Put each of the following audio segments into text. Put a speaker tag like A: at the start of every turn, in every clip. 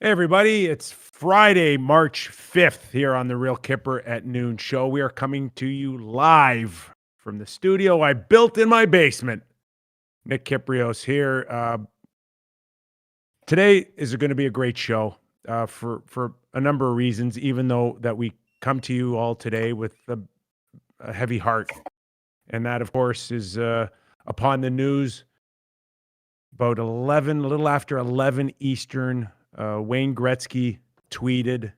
A: Hey everybody, it's Friday, March 5th here on the Real Kyper at Noon show. We are coming to you live from the studio I built in my basement. Nick Kypreos here. Today is going to be a great show for a number of reasons, even though that we come to you all today with a heavy heart. And that, of course, is upon the news about 11, a little after 11 Eastern. Wayne Gretzky tweeted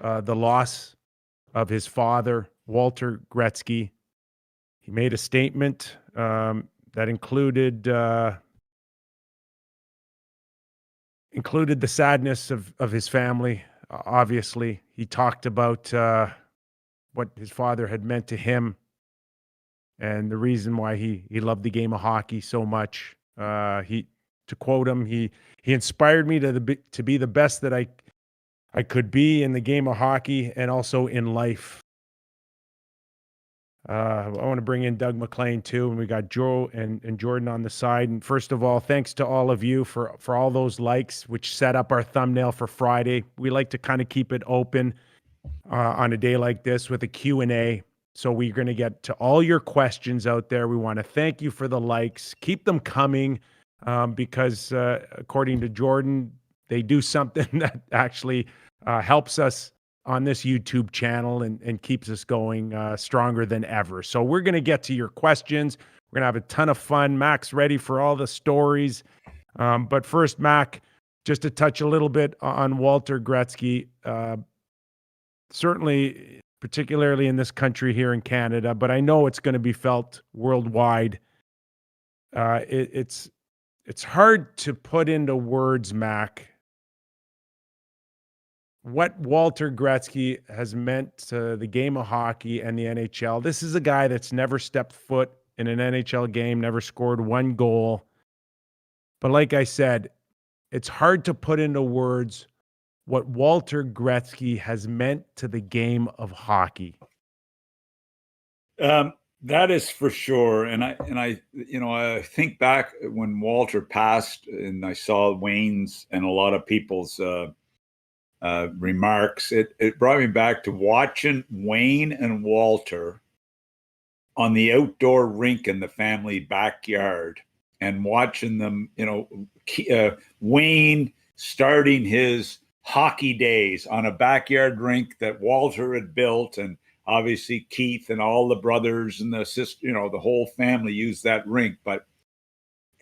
A: the loss of his father, Walter Gretzky. He made a statement that included the sadness of his family. Obviously, he talked about what his father had meant to him and the reason why he loved the game of hockey so much. To quote him, he inspired me to be the best that I could be in the game of hockey and also in life. I want to bring in Doug Maclean too, and we got Joe and Jordan on the side. And first of all, thanks to all of you for all those likes, which set up our thumbnail for Friday. We like to kind of keep it open on a day like this with a Q&A. So we're going to get to all your questions out there. We want to thank you for the likes. Keep them coming. Because according to Jordan, they do something that actually helps us on this YouTube channel and keeps us going stronger than ever. So we're going to get to your questions. We're going to have a ton of fun. Mac's ready for all the stories. But first, Mac, just to touch a little bit on Walter Gretzky, certainly, particularly in this country here in Canada, but I know it's going to be felt worldwide. It's hard to put into words, Mac, what Walter Gretzky has meant to the game of hockey and the NHL. This is a guy that's never stepped foot in an NHL game, never scored one goal. But like I said, it's hard to put into words what Walter Gretzky has meant to the game of hockey.
B: That is for sure. And I think back when Walter passed and I saw Wayne's and a lot of people's remarks, it brought me back to watching Wayne and Walter on the outdoor rink in the family backyard and watching them, Wayne starting his hockey days on a backyard rink that Walter had built, and obviously Keith and all the brothers and the sister, the whole family used that rink. But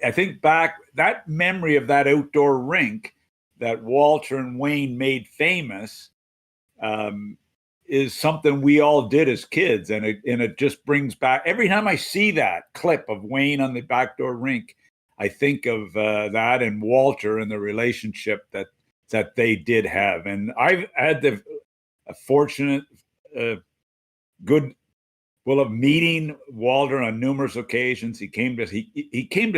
B: I think back, that memory of that outdoor rink that Walter and Wayne made famous is something we all did as kids. And it just brings back, every time I see that clip of Wayne on the backdoor rink, I think of that and Walter and the relationship that they did have. And I've had the fortunate good of meeting Walter on numerous occasions. He came to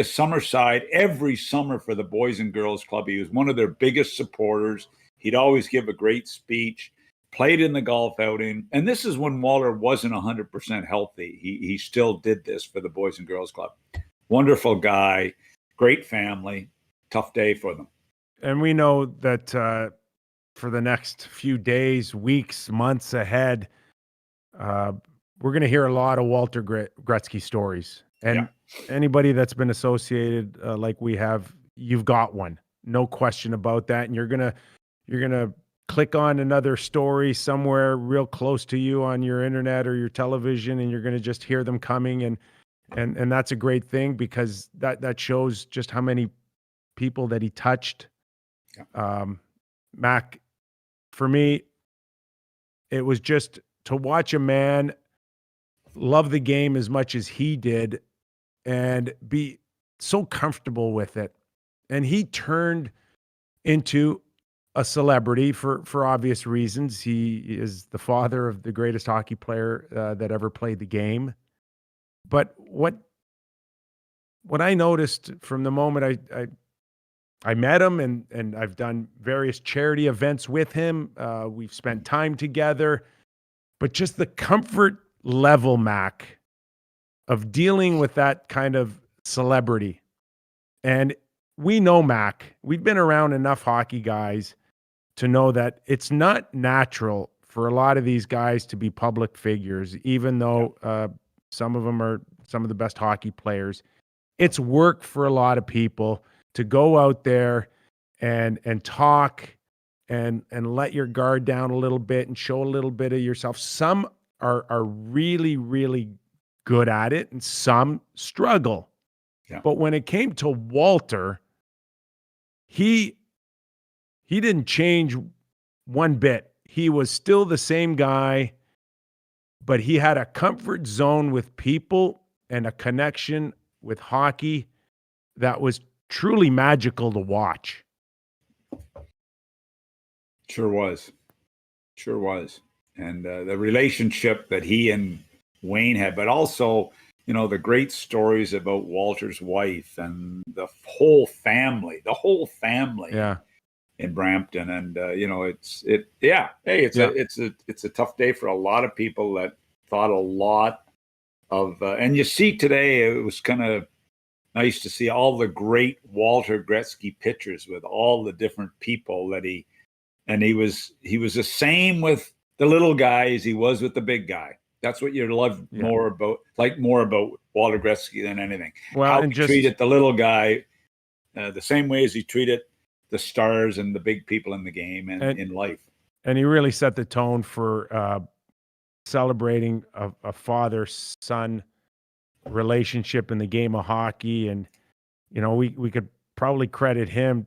B: Summerside every summer for the Boys and Girls Club. He was one of their biggest supporters. He'd always give a great speech, played in the golf outing. And this is when Walter wasn't 100% healthy. He still did this for the Boys and Girls Club. Wonderful guy, great family, tough day for them.
A: And we know that for the next few days, weeks, months ahead, we're going to hear a lot of Walter Gretzky stories. And anybody that's been associated like we have, you've got one. No question about that. And you're going to click on another story somewhere real close to you on your internet or your television, and you're going to just hear them coming. And that's a great thing, because that shows just how many people that he touched. Mac, for me, it was just to watch a man love the game as much as he did and be so comfortable with it. And he turned into a celebrity for obvious reasons. He is the father of the greatest hockey player that ever played the game. But what I noticed from the moment I met him, and I've done various charity events with him, we've spent time together, but just the comfort level, Mac, of dealing with that kind of celebrity. And we know, Mac, we've been around enough hockey guys to know that it's not natural for a lot of these guys to be public figures, even though some of them are some of the best hockey players. It's work for a lot of people to go out there and talk and let your guard down a little bit and show a little bit of yourself. Some are really, really good at it, and some struggle.
B: Yeah.
A: But when it came to Walter, he didn't change one bit. He was still the same guy, but he had a comfort zone with people and a connection with hockey that was truly magical to watch.
B: Sure was. Sure was. And the relationship that he and Wayne had, but also, you know, the great stories about Walter's wife and the whole family
A: Yeah.
B: in Brampton. And, you know, it's a tough day for a lot of people that thought a lot of, and you see today, it was kind of nice to see all the great Walter Gretzky pictures with all the different people that he was the same with the little guy as he was with the big guy. That's what you love more about Walter Gretzky than anything.
A: Well,
B: how
A: and
B: he
A: just
B: treated the little guy the same way as he treated the stars and the big people in the game and in life.
A: And he really set the tone for celebrating a father-son relationship in the game of hockey. And, you know, we could probably credit him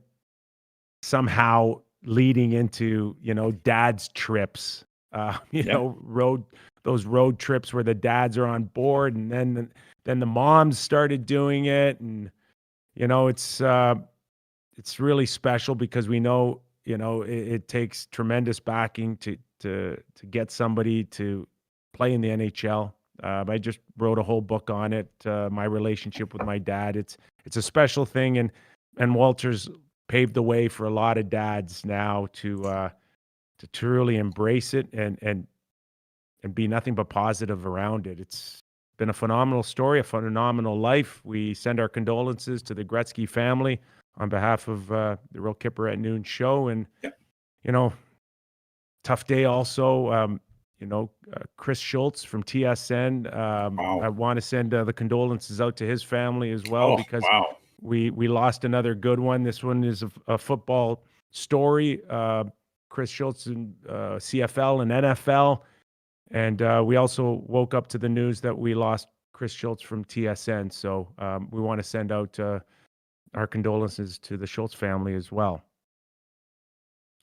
A: somehow leading into, you know, dad's trips, know, those road trips where the dads are on board, and then the moms started doing it. And, you know, it's really special because we know, you know, it takes tremendous backing to get somebody to play in the NHL. I just wrote a whole book on it. My relationship with my dad. It's a special thing, and Walter's paved the way for a lot of dads now to truly embrace it and be nothing but positive around it. It's been a phenomenal story, a phenomenal life. We send our condolences to the Gretzky family on behalf of the Real Kyper at Noon show. And, you know, tough day also. You know, Chris Schultz from TSN. I want to send the condolences out to his family as well, because we lost another good one. This one is a football story. Chris Schultz in CFL and NFL. And we also woke up to the news that we lost Chris Schultz from TSN. So we want to send out our condolences to the Schultz family as well.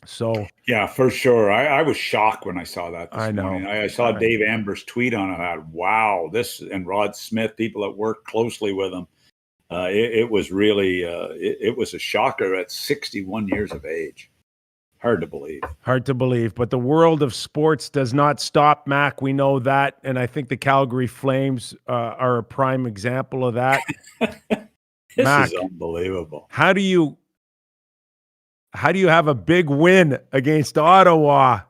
A: So
B: yeah, for sure. I was shocked when I saw that this morning.
A: Know.
B: I saw Dave Amber's tweet on it. Wow, and Rod Smith, people that work closely with him. It was really, it was a shocker at 61 years of age. Hard to believe.
A: Hard to believe, but the world of sports does not stop, Mac. We know that, and I think the Calgary Flames are a prime example of that.
B: This Mac, is unbelievable.
A: How do you have a big win against Ottawa?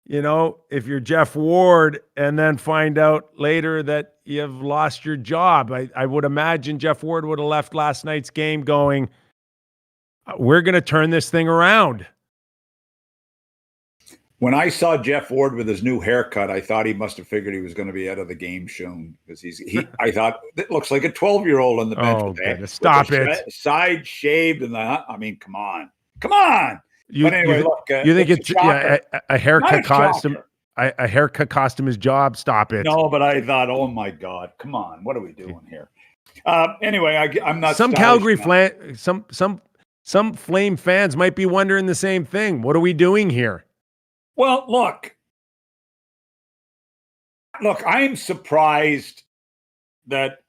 A: You know, if you're Jeff Ward, and then find out later that you've lost your job. I would imagine Jeff Ward would have left last night's game going, we're going to turn this thing around.
B: When I saw Jeff Ward with his new haircut, I thought he must have figured he was going to be out of the game soon, because I thought it looks like a 12-year-old on the bench.
A: Stop it!
B: Side shaved, and I mean, come on. But anyway, look.
A: You think it's a haircut costume? A haircut costume is job. Stop it!
B: No, but I thought, oh my God, come on, what are we doing here? Anyway, I'm not.
A: Some Calgary some Flame fans might be wondering the same thing. What are we doing here?
B: Well, look, I'm surprised that,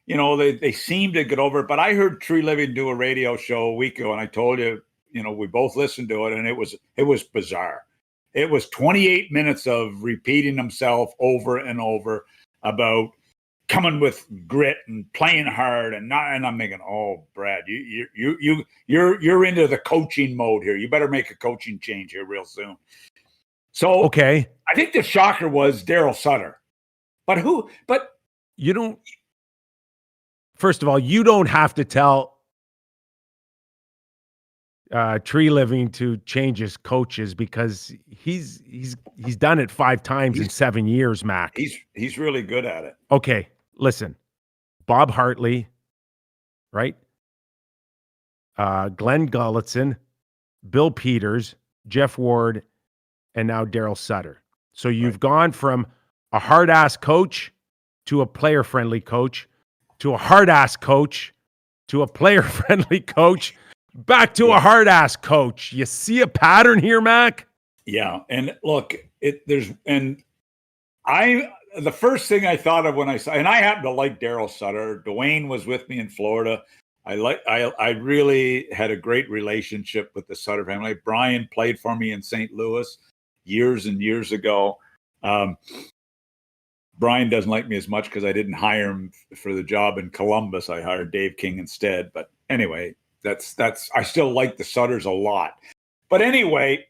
B: you know, they seem to get over it. But I heard Tree Living do a radio show a week ago, and I told you, you know, we both listened to it, and it was bizarre. It was 28 minutes of repeating himself over and over about coming with grit and playing hard, and I'm thinking, oh, Brad, you're into the coaching mode here. You better make a coaching change here real soon. So
A: okay,
B: I think the shocker was Daryl Sutter. But
A: you don't. First of all, you don't have to tell Tree Living to change his coaches because he's done it 5 times in 7 years, Mac.
B: He's really good at it.
A: Okay, listen. Bob Hartley, right? Glenn Gulletson, Bill Peters, Jeff Ward, and now Daryl Sutter. So you've gone from a hard-ass coach to a player-friendly coach to a hard-ass coach to a player-friendly coach back to a hard-ass coach. You see a pattern here, Mac?
B: Yeah, and look, the first thing I thought of when I saw, and I happen to like Daryl Sutter. Dwayne was with me in Florida. I really had a great relationship with the Sutter family. Brian played for me in St. Louis years and years ago. Brian doesn't like me as much because I didn't hire him for the job in Columbus. I hired Dave King instead. But anyway, that's I still like the Sutters a lot. But anyway,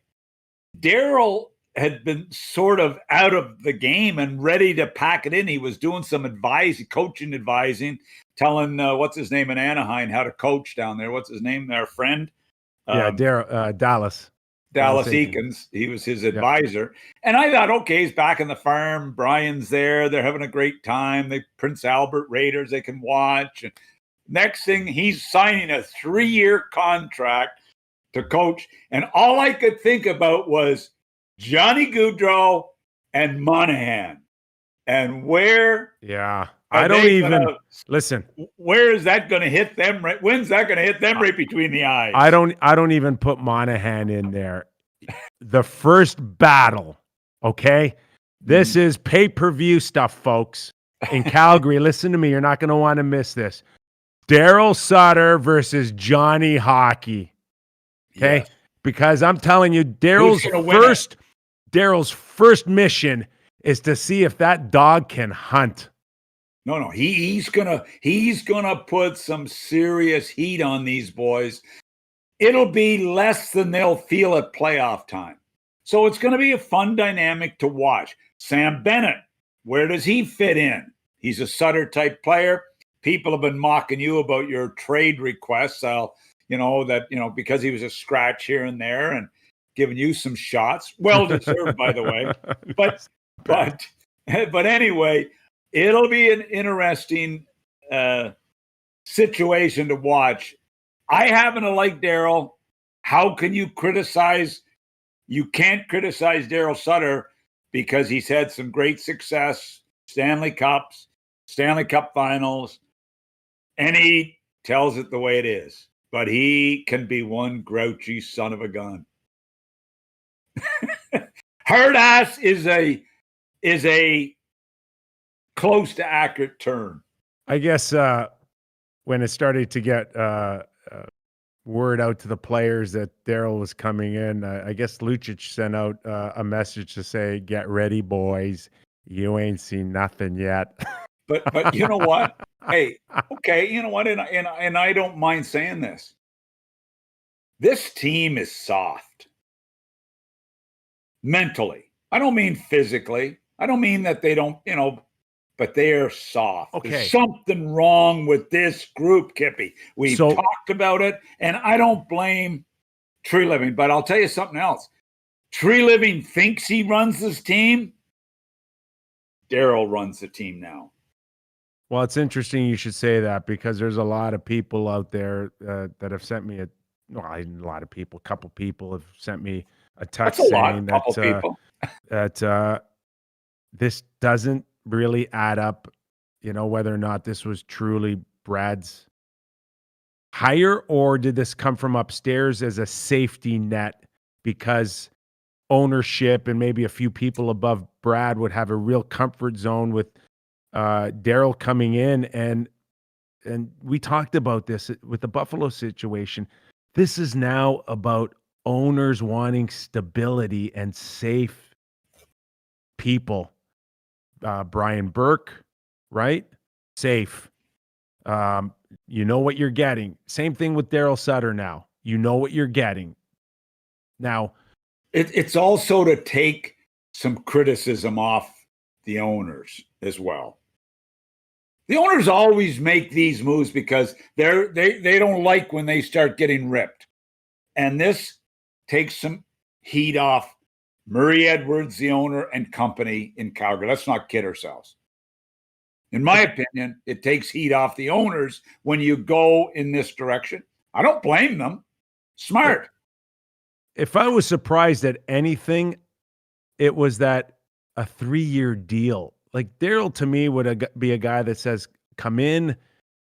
B: Daryl had been sort of out of the game and ready to pack it in. He was doing some coaching advising, telling what's his name in Anaheim how to coach down there. What's his name? Their friend,
A: Dallas
B: Eakins. He was his advisor. And I thought, okay, he's back in the farm. Brian's there. They're having a great time. The Prince Albert Raiders they can watch. And next thing, he's signing a 3-year contract to coach. And all I could think about was Johnny Gaudreau and Monahan. And where?
A: Yeah. I don't even listen.
B: Where is that going to hit them? When's that going to hit them right between the eyes?
A: I don't even put Monahan in there. The first battle, okay? This is pay-per-view stuff, folks. In Calgary, listen to me. You're not going to want to miss this. Daryl Sutter versus Johnny Hockey. Okay? Yes. Because I'm telling you, Daryl's first mission is to see if that dog can hunt.
B: No, he's gonna put some serious heat on these boys. It'll be less than they'll feel at playoff time. So it's going to be a fun dynamic to watch. Sam Bennett, where does he fit in? He's a Sutter type player. People have been mocking you about your trade requests. Because he was a scratch here and there and giving you some shots. Well deserved, by the way. But anyway, it'll be an interesting situation to watch. I happen to like Daryl. How can you criticize? You can't criticize Daryl Sutter because he's had some great success, Stanley Cups, Stanley Cup finals, and he tells it the way it is. But he can be one grouchy son of a gun. Hard ass is a close to accurate term.
A: I guess when it started to get word out to the players that Daryl was coming in, I guess Lucic sent out a message to say, "Get ready, boys. You ain't seen nothing yet."
B: But you know what? Hey, okay, you know what? And I don't mind saying this. This team is soft mentally. I don't mean physically. I don't mean that they don't, but they are soft.
A: Okay.
B: There's something wrong with this group, Kippy. We've talked about it, and I don't blame Tree Living, but I'll tell you something else. Tree Living thinks he runs this team. Daryl runs the team now.
A: Well, it's interesting you should say that because there's a lot of people out there that have sent me a couple people have sent me a text saying that this doesn't really add up, whether or not this was truly Brad's hire or did this come from upstairs as a safety net because ownership and maybe a few people above Brad would have a real comfort zone with Daryl coming in. And we talked about this with the Buffalo situation. This is now about owners wanting stability and safe people. Brian Burke, right? Safe. You know what you're getting. Same thing with Daryl Sutter now. You know what you're getting. Now,
B: it's also to take some criticism off the owners as well. The owners always make these moves because they don't like when they start getting ripped. And this takes some heat off Murray Edwards, the owner, and company in Calgary. Let's not kid ourselves. In my opinion, it takes heat off the owners when you go in this direction. I don't blame them. Smart.
A: If I was surprised at anything, it was that a 3-year deal. Like Daryl to me would be a guy that says, come in,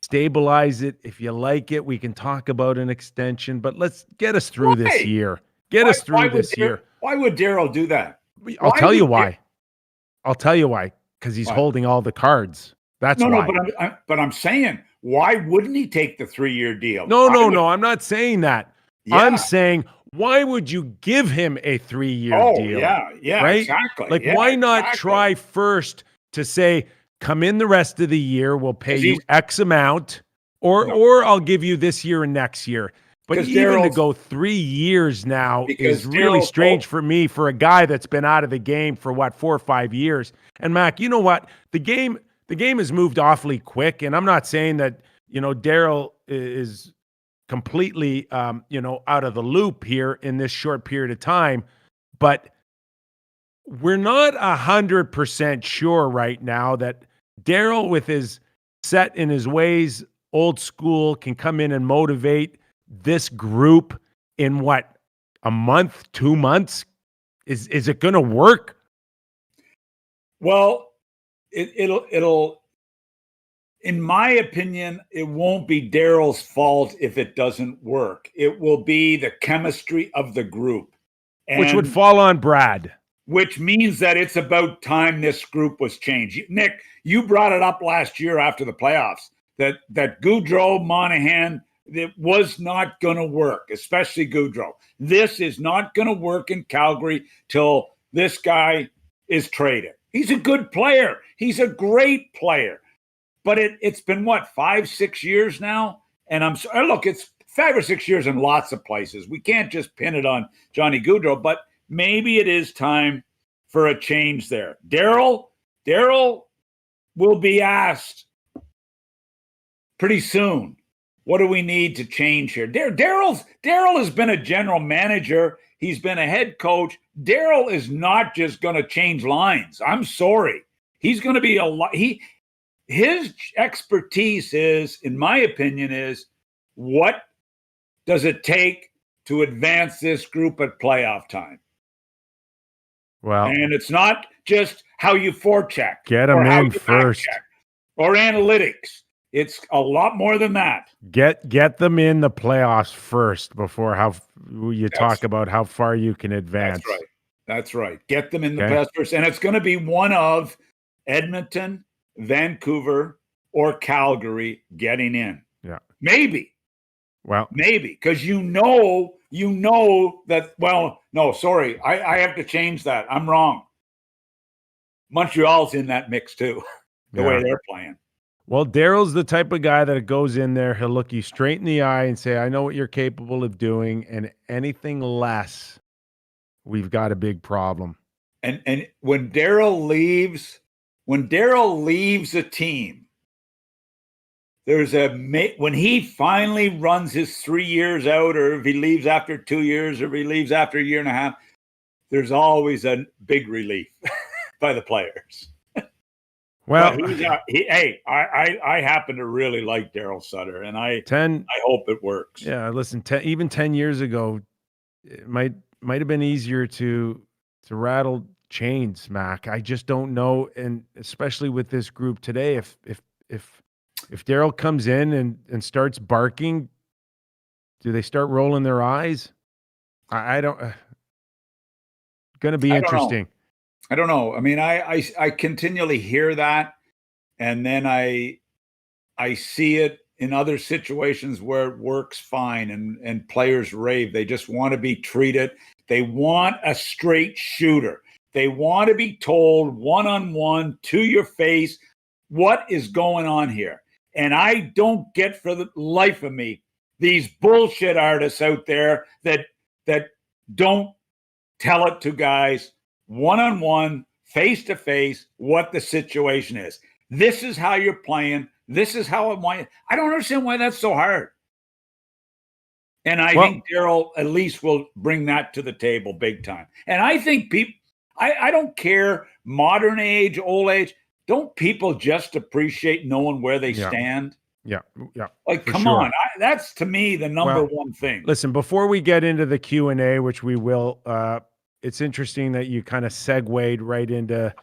A: stabilize it. If you like it, we can talk about an extension, but let's get us through this year. Get us through this year.
B: Why would Daryl do that?
A: I'll tell you why. I'll tell you why. Because he's holding all the cards. That's why.
B: No, but I'm saying, why wouldn't he take the 3-year deal?
A: No. I'm not saying that. Yeah. I'm saying, why would you give him a 3-year deal?
B: Yeah,
A: right?
B: Exactly.
A: Like, why not try first to say, come in the rest of the year, we'll pay you X amount, or I'll give you this year and next year. But even to go 3 years now is really strange for me, for a guy that's been out of the game for 4 or 5 years. And Mac, you know what? The game has moved awfully quick, and I'm not saying that, Daryl is completely, out of the loop here in this short period of time, but we're not 100% sure right now that Daryl, with his set in his ways, old school, can come in and motivate this group in a month, 2 months? Is it going to work?
B: Well, it'll, in my opinion, it won't be Daryl's fault if it doesn't work. It will be the chemistry of the group.
A: Which would fall on Brad.
B: Which means that it's about time this group was changed. Nick, you brought it up last year after the playoffs, that Gaudreau, Monahan, it was not going to work, especially Gaudreau. This is not going to work in Calgary till this guy is traded. He's a good player. He's a great player. But it's been, 5, 6 years now? And I'm sorry, look, it's 5 or 6 years in lots of places. We can't just pin it on Johnny Gaudreau, but maybe it is time for a change there. Daryl will be asked pretty soon, what do we need to change here? Daryl has been a general manager. He's been a head coach. Daryl is not just going to change lines. I'm sorry. He's going to be his expertise is, in my opinion, is what does it take to advance this group at playoff time?
A: Well,
B: and it's not just how you forecheck.
A: Get them in first.
B: Or analytics. It's a lot more than that.
A: Get them in the playoffs first before talk about how far you can advance.
B: That's right. Get them in the playoffs first. And it's going to be one of Edmonton, Vancouver, or Calgary getting in.
A: Yeah.
B: Maybe.
A: Well,
B: maybe. Because you know that, no, sorry. I have to change that. I'm wrong. Montreal's in that mix too, the way they're playing.
A: Well, Daryl's the type of guy that goes in there, he'll look you straight in the eye and say, I know what you're capable of doing, and anything less, we've got a big problem.
B: And when Daryl leaves a team, when he finally runs his 3 years out, or if he leaves after 2 years, or if he leaves after a year and a half, there's always a big relief by the players.
A: Well,
B: I happen to really like Daryl Sutter, and I hope it works.
A: Yeah, listen, even 10 years ago, it might have been easier to rattle chains, Mac. I just don't know, and especially with this group today, if Daryl comes in and starts barking, do they start rolling their eyes? I don't. Going to be interesting.
B: I don't know. I mean, I continually hear that, and then I see it in other situations where it works fine, and players rave. They just want to be treated. They want a straight shooter. They want to be told one-on-one to your face what is going on here. And I don't get for the life of me these bullshit artists out there that don't tell it to guys one-on-one, face-to-face, what the situation is. This is how you're playing. This is how I don't understand why that's so hard. And I think Daryl at least will bring that to the table big time. And I think people, I don't care, modern age, old age, don't people just appreciate knowing where they stand?
A: Yeah.
B: Like, come on. That's, to me, the number one thing.
A: Listen, before we get into the Q&A, which we will, it's interesting that you kind of segued right into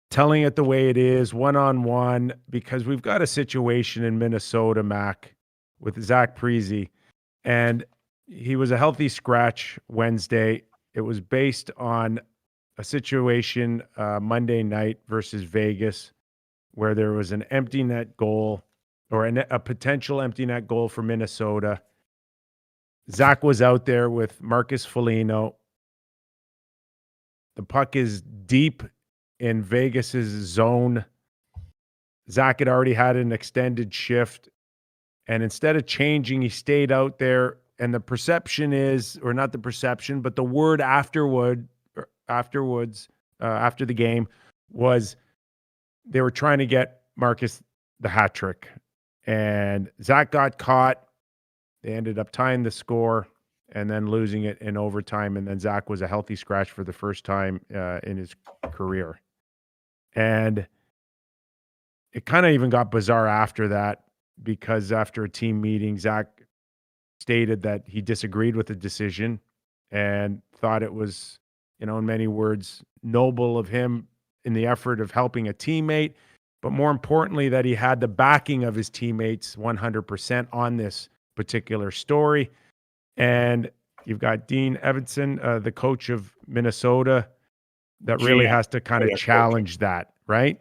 A: telling it the way it is, one-on-one, because we've got a situation in Minnesota, Mac, with Zach Parise, and he was a healthy scratch Wednesday. It was based on a situation Monday night versus Vegas where there was an empty net goal or a potential empty net goal for Minnesota. Zach was out there with Marcus Foligno. The puck is deep in Vegas's zone. Zach had already had an extended shift, and instead of changing, he stayed out there. And the perception is, or not the perception, but the word afterwards, after the game, was they were trying to get Marcus the hat trick. And Zach got caught. They ended up tying the score and then losing it in overtime. And then Zach was a healthy scratch for the first time in his career. And it kind of even got bizarre after that, because after a team meeting, Zach stated that he disagreed with the decision and thought it was, in many words, noble of him in the effort of helping a teammate, but more importantly, that he had the backing of his teammates 100% on this particular story. And you've got Dean Evanson, the coach of Minnesota, that really has to kind of challenge that, right?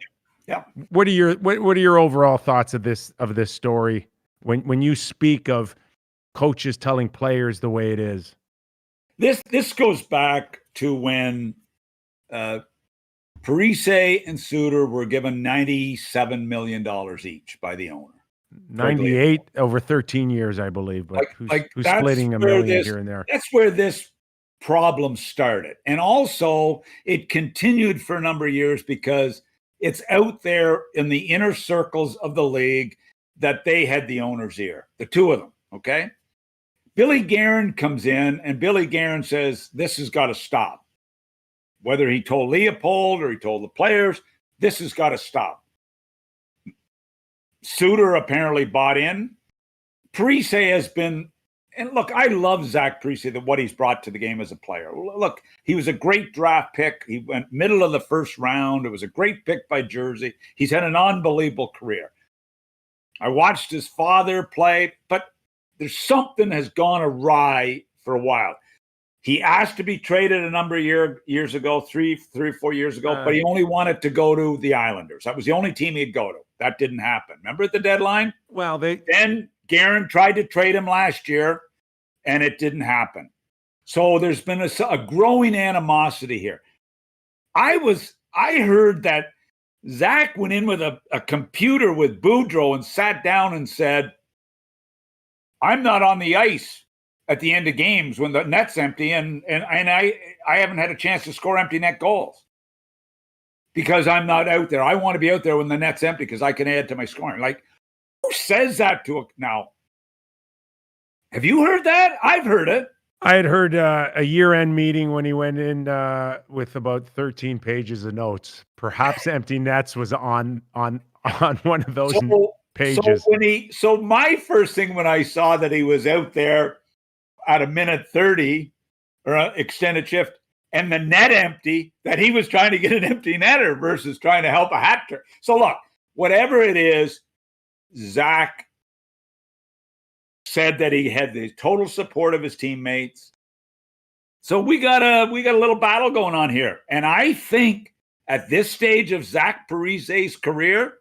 B: Yeah.
A: What are your overall thoughts of this story when you speak of coaches telling players the way it is?
B: This goes back to when Parise and Suter were given $97 million each by the owner.
A: 98 over 13 years, I believe, but who's splitting $1 million here and there?
B: That's where this problem started. And also it continued for a number of years because it's out there in the inner circles of the league that they had the owner's ear, the two of them, okay? Billy Guerin comes in, and Billy Guerin says, this has got to stop. Whether he told Leopold or he told the players, this has got to stop. Suter apparently bought in. Parise has been, and look, I love Zach Parise, what he's brought to the game as a player. Look, he was a great draft pick. He went middle of the first round. It was a great pick by Jersey. He's had an unbelievable career. I watched his father play, but there's something has gone awry for a while. He asked to be traded a number of years ago, three or 4 years ago, but he only wanted to go to the Islanders. That was the only team he'd go to. That didn't happen. Remember at the deadline?
A: Well,
B: then Guerin tried to trade him last year, and it didn't happen. So there's been a growing animosity here. I heard that Zach went in with a computer with Boudreaux and sat down and said, I'm not on the ice at the end of games when the net's empty, and I haven't had a chance to score empty net goals because I'm not out there. I want to be out there when the net's empty because I can add to my scoring. Like, who says that to a now? Have you heard that? I've heard it.
A: I had heard a year-end meeting when he went in with about 13 pages of notes. Perhaps empty nets was on one of those pages.
B: So my first thing when I saw that he was out there at a minute 30 or an extended shift and the net empty, that he was trying to get an empty netter versus trying to help a hat trick. So look, whatever it is, Zach said that he had the total support of his teammates. So we got a little battle going on here. And I think at this stage of Zach Parise's career,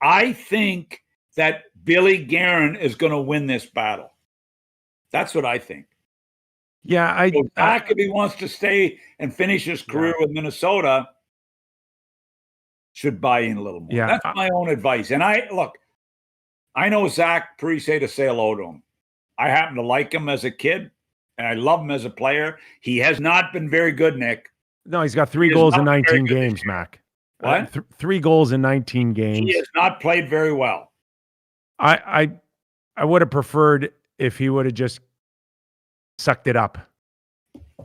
B: I think that Billy Guerin is going to win this battle. That's what I think.
A: Yeah,
B: Zach, if he wants to stay and finish his career with Minnesota, should buy in a little more.
A: Yeah,
B: that's my own advice. And I know Zach Parise to say hello to him. I happen to like him as a kid, and I love him as a player. He has not been very good, Nick.
A: No, he's got 3 goals in 19 games, Mac.
B: What?
A: 3 goals in 19 games.
B: He has not played very well.
A: I would have preferred if he would have just sucked it up.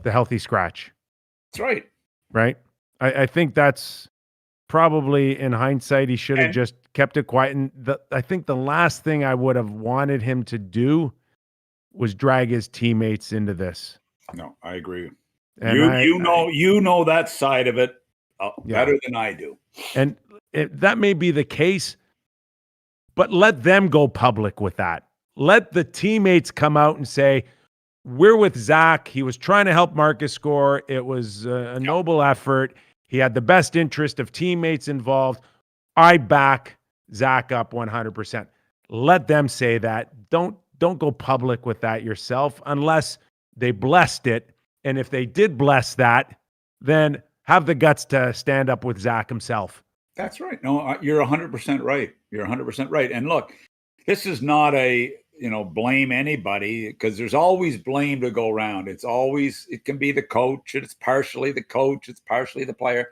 A: The healthy scratch.
B: That's right.
A: Right? I think that's probably, in hindsight, he should have just kept it quiet. And I think the last thing I would have wanted him to do was drag his teammates into this.
B: No, I agree.
A: And
B: you know that side of it better than I do.
A: And that may be the case, but let them go public with that. Let the teammates come out and say, we're with Zach. He was trying to help Marcus score. It was a noble effort. He had the best interest of teammates involved. I back Zach up 100%. Let them say that. Don't go public with that yourself unless they blessed it. And if they did bless that, then have the guts to stand up with Zach himself.
B: That's right. No, you're 100% right. You're 100% right. And look, this is not a, blame anybody, because there's always blame to go around. It can be the coach. It's partially the coach. It's partially the player.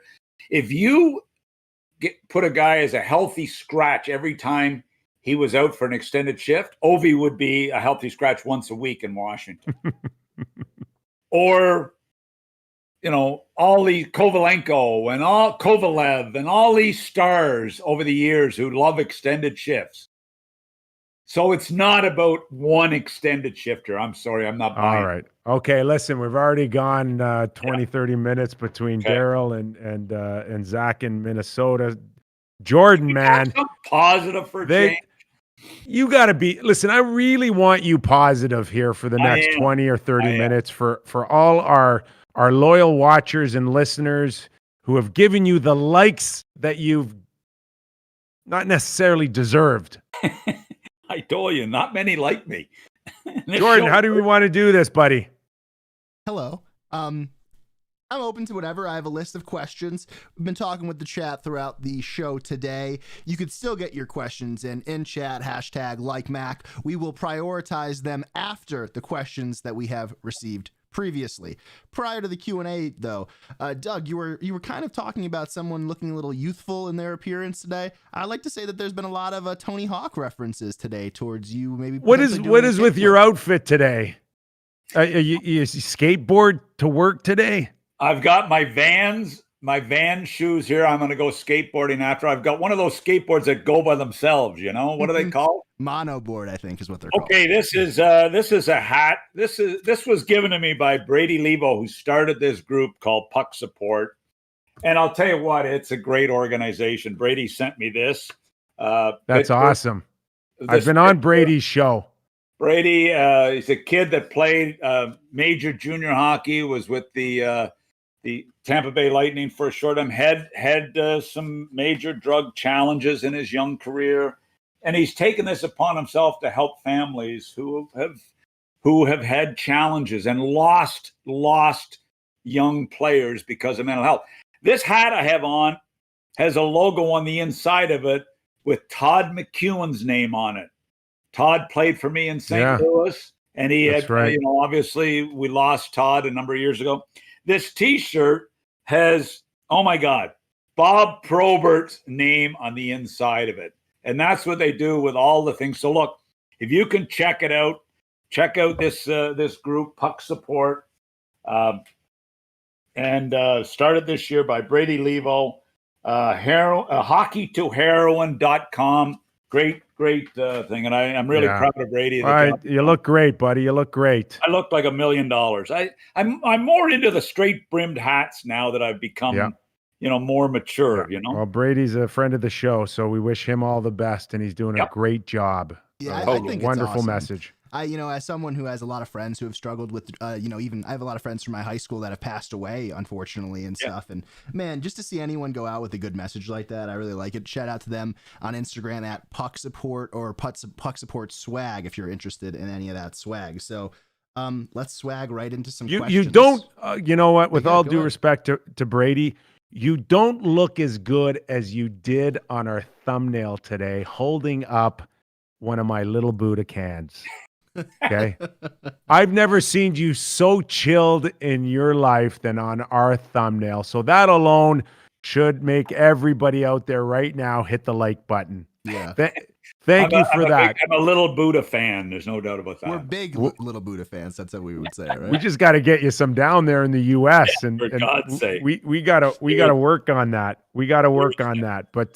B: If you put a guy as a healthy scratch every time he was out for an extended shift, Ovi would be a healthy scratch once a week in Washington. Or, all the Kovalenko and all Kovalev and all these stars over the years who love extended shifts. So it's not about one extended shifter. I'm sorry, I'm not buying.
A: All right. Okay, listen, we've already gone 20, 30 minutes between Daryl and Zach in Minnesota. Jordan, man.
B: Positive for change.
A: You got to be, listen, I really want you positive here for the next 20 or 30 minutes for all our loyal watchers and listeners who have given you the likes that you've not necessarily deserved.
B: I told you, not many like me.
A: Jordan, how do we want to do this, buddy?
C: Hello. I'm open to whatever. I have a list of questions. We've been talking with the chat throughout the show today. You could still get your questions in chat, #LikeMac. We will prioritize them after the questions that we have received previously. Prior to the Q&A, though, Doug, you were kind of talking about someone looking a little youthful in their appearance today. I'd like to say that there's been a lot of Tony Hawk references today towards you. Maybe
A: what is with your outfit today? You skateboard to work today?
B: I've got my van shoes here. I'm going to go skateboarding after. I've got one of those skateboards that go by themselves. What are they called?
C: Monoboard, I think, is what they're called.
B: Okay, this is a hat. This was given to me by Brady Levo, who started this group called Puck Support. And I'll tell you what, it's a great organization. Brady sent me this.
A: That's awesome. I've been on Brady's show.
B: Brady, he's a kid that played major junior hockey, was with the Tampa Bay Lightning for a short time, had some major drug challenges in his young career. And he's taken this upon himself to help families who have had challenges and lost young players because of mental health. This hat I have on has a logo on the inside of it with Todd McEwen's name on it. Todd played for me in St. Louis, and he had, obviously we lost Todd a number of years ago. This T-shirt has, oh my God, Bob Probert's name on the inside of it. And that's what they do with all the things. So look, if you can check it out, check out this group, Puck Support, and started this year by Brady Levo, hockeytoheroin.com. Great thing. And I'm really proud of Brady.
A: All right. You look great, buddy. You look great.
B: I look like $1 million. I'm more into the straight brimmed hats now that I've become more mature,
A: Well, Brady's a friend of the show, so we wish him all the best, and he's doing a great job.
C: Yeah, I think it's
A: wonderful
C: awesome.
A: Message.
C: As someone who has a lot of friends who have struggled with, even I have a lot of friends from my high school that have passed away, unfortunately, and stuff. And man, just to see anyone go out with a good message like that, I really like it. Shout out to them on Instagram at Puck Support or Puck Support Swag if you're interested in any of that swag. So let's swag right into some questions.
A: You don't, you know what? With all due respect to Brady, you don't look as good as you did on our thumbnail today, holding up one of my little Buddha cans. Okay. I've never seen you so chilled in your life than on our thumbnail. So that alone should make everybody out there right now hit the like button.
C: Yeah.
A: Thank you for that.
B: I'm a little Buddha fan. There's no doubt about that.
C: We're big little Buddha fans. That's what we would say, right?
A: We just got to get you some down there in the U.S. and
B: God's sake.
A: we gotta work on that. We got to work on that. But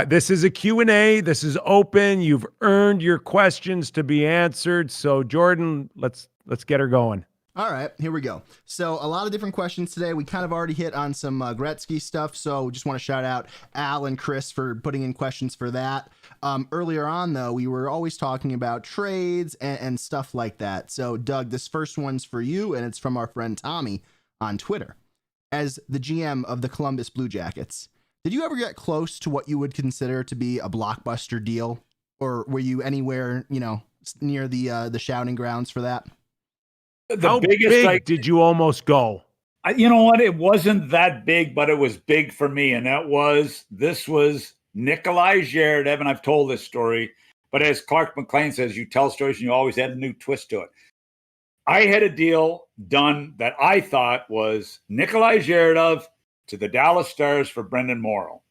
A: this is a Q&A. This is open. You've earned your questions to be answered. So Jordan, let's get her going.
C: All right, here we go. So a lot of different questions today. We kind of already hit on some Gretzky stuff. So just want to shout out Al and Chris for putting in questions for that. Earlier on, though, we were always talking about trades and stuff like that. So Doug, this first one's for you, and it's from our friend Tommy on Twitter. As the GM of the Columbus Blue Jackets, did you ever get close to what you would consider to be a blockbuster deal? Or were you anywhere, near the shouting grounds for that?
A: How big did you almost go?
B: You know what? It wasn't that big, but it was big for me. And this was Nikolai Zherdev. And I've told this story, but as Clark McLean says, you tell stories and you always add a new twist to it. I had a deal done that I thought was Nikolai Zherdev to the Dallas Stars for Brendan Morrow.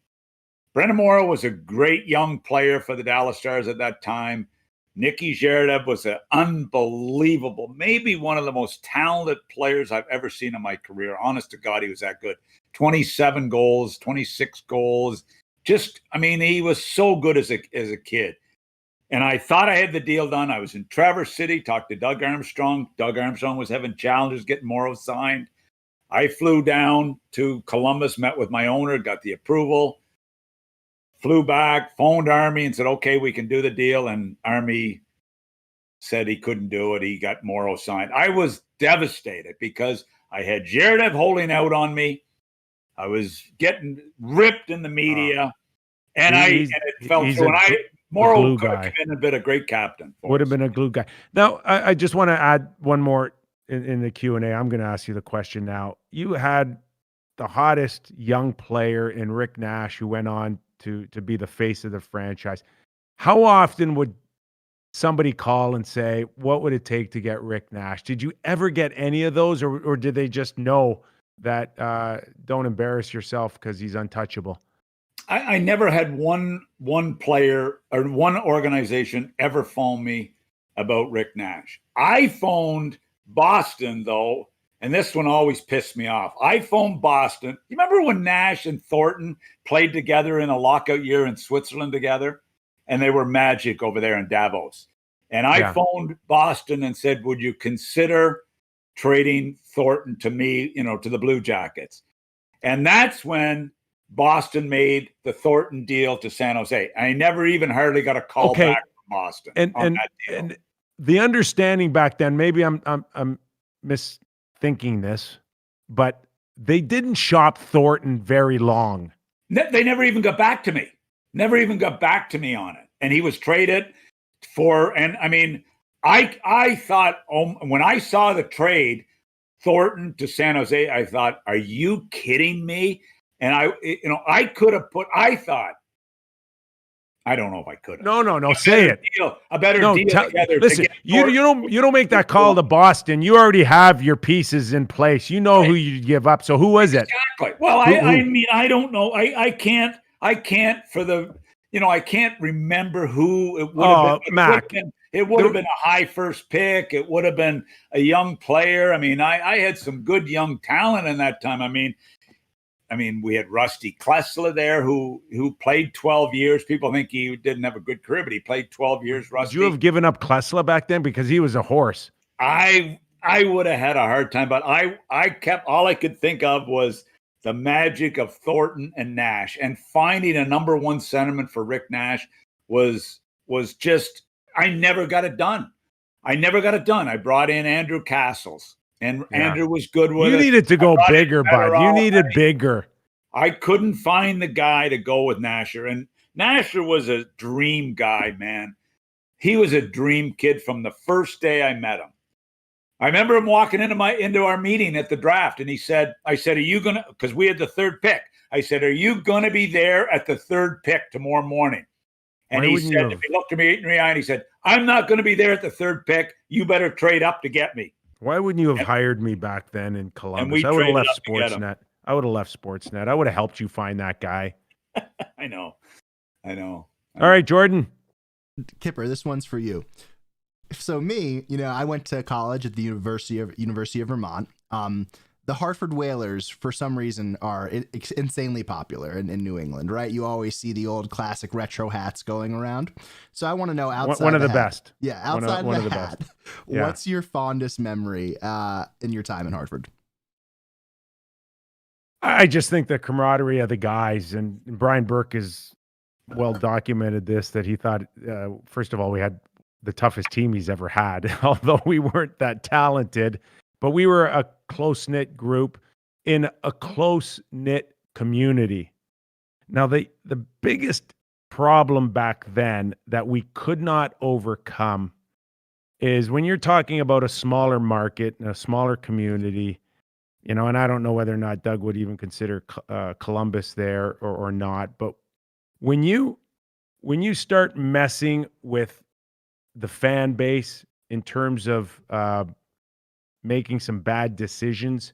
B: Brendan Morrow was a great young player for the Dallas Stars at that time. Nicky Zherdev was an unbelievable, maybe one of the most talented players I've ever seen in my career. Honest to God, he was that good. 27 goals, 26 goals. He was so good as a kid. And I thought I had the deal done. I was in Traverse City, talked to Doug Armstrong. Doug Armstrong was having challenges getting Morrow signed. I flew down to Columbus, met with my owner, got the approval. Flew back, phoned Army and said, okay, we can do the deal. And Army said he couldn't do it. He got Morrow signed. I was devastated because I had Zherdev holding out on me. I was getting ripped in the media. And it felt so. Morrow could have been a great captain.
A: Would have been a glue guy. Now, I just want to add one more in the Q&A. I'm going to ask you the question now. You had the hottest young player in Rick Nash, who went on to be the face of the franchise. How often would somebody call and say, what would it take to get Rick Nash? Did you ever get any of those, or did they just know that don't embarrass yourself because he's untouchable?
B: I never had one player or one organization ever phone me about Rick Nash. I phoned Boston, though, and this one always pissed me off. I phoned Boston. You remember when Nash and Thornton played together in a lockout year in Switzerland together? And they were magic over there in Davos. And I phoned Boston and said, would you consider trading Thornton to me, to the Blue Jackets? And that's when Boston made the Thornton deal to San Jose. I never even hardly got a call back from Boston on that deal.
A: And the understanding back then, maybe I'm misthinking this, but they didn't shop Thornton very long.
B: They never even got back to me. Never even got back to me on it. And he was traded for, and I mean, I thought, when I saw the trade, Thornton to San Jose, I thought, are you kidding me? And I could have I don't know if I could have.
A: No, say it.
B: A better deal together.
A: Listen, you don't make that call to Boston. You already have your pieces in place. You know who you give up. So who was it?
B: Exactly. Well, I mean, I don't know. I can't for the, I can't remember who it would have been.
A: Mac.
B: It would have been a high first pick. It would have been a young player. I mean, I had some good young talent in that time. I mean, we had Rusty Klesla there who played 12 years. People think he didn't have a good career, but he played 12 years, Rusty.
A: Would you have given up Klesla back then? Because he was a horse.
B: I would have had a hard time, but I kept, all I could think of was the magic of Thornton and Nash, and finding a number one centerman for Rick Nash was just, I never got it done. I brought in Andrew Castles. And Andrew was good with it.
A: You needed to go bigger, bud. You needed bigger.
B: I couldn't find the guy to go with Nasher. And Nasher was a dream guy, man. He was a dream kid from the first day I met him. I remember him walking into our meeting at the draft, and I said, are you going to, because we had the third pick. I said, are you going to be there at the third pick tomorrow morning? And he said, he looked at me in the eye and he said, I'm not going to be there at the third pick. You better trade up to get me.
A: Why wouldn't you have hired me back then in Columbus? I would have left Sportsnet. I would have helped you find that guy.
B: I know.
A: All right, Jordan.
C: Kipper, this one's for you. So me, I went to college at the University of Vermont. The Hartford Whalers, for some reason, are insanely popular in New England, right? You always see the old classic retro hats going around. So I want to know outside
A: one of the
C: hat,
A: best.
C: Yeah, outside
A: one
C: the
A: of the
C: hat,
A: best. Yeah.
C: What's your fondest memory in your time in Hartford?
A: I just think the camaraderie of the guys, and Brian Burke is well documented this, that he thought, first of all, we had the toughest team he's ever had, although we weren't that talented, but we were a close-knit group in a close-knit community. Now, the biggest problem back then that we could not overcome is when you're talking about a smaller market and a smaller community, and I don't know whether or not Doug would even consider Columbus there or not, but when you start messing with the fan base in terms of making some bad decisions,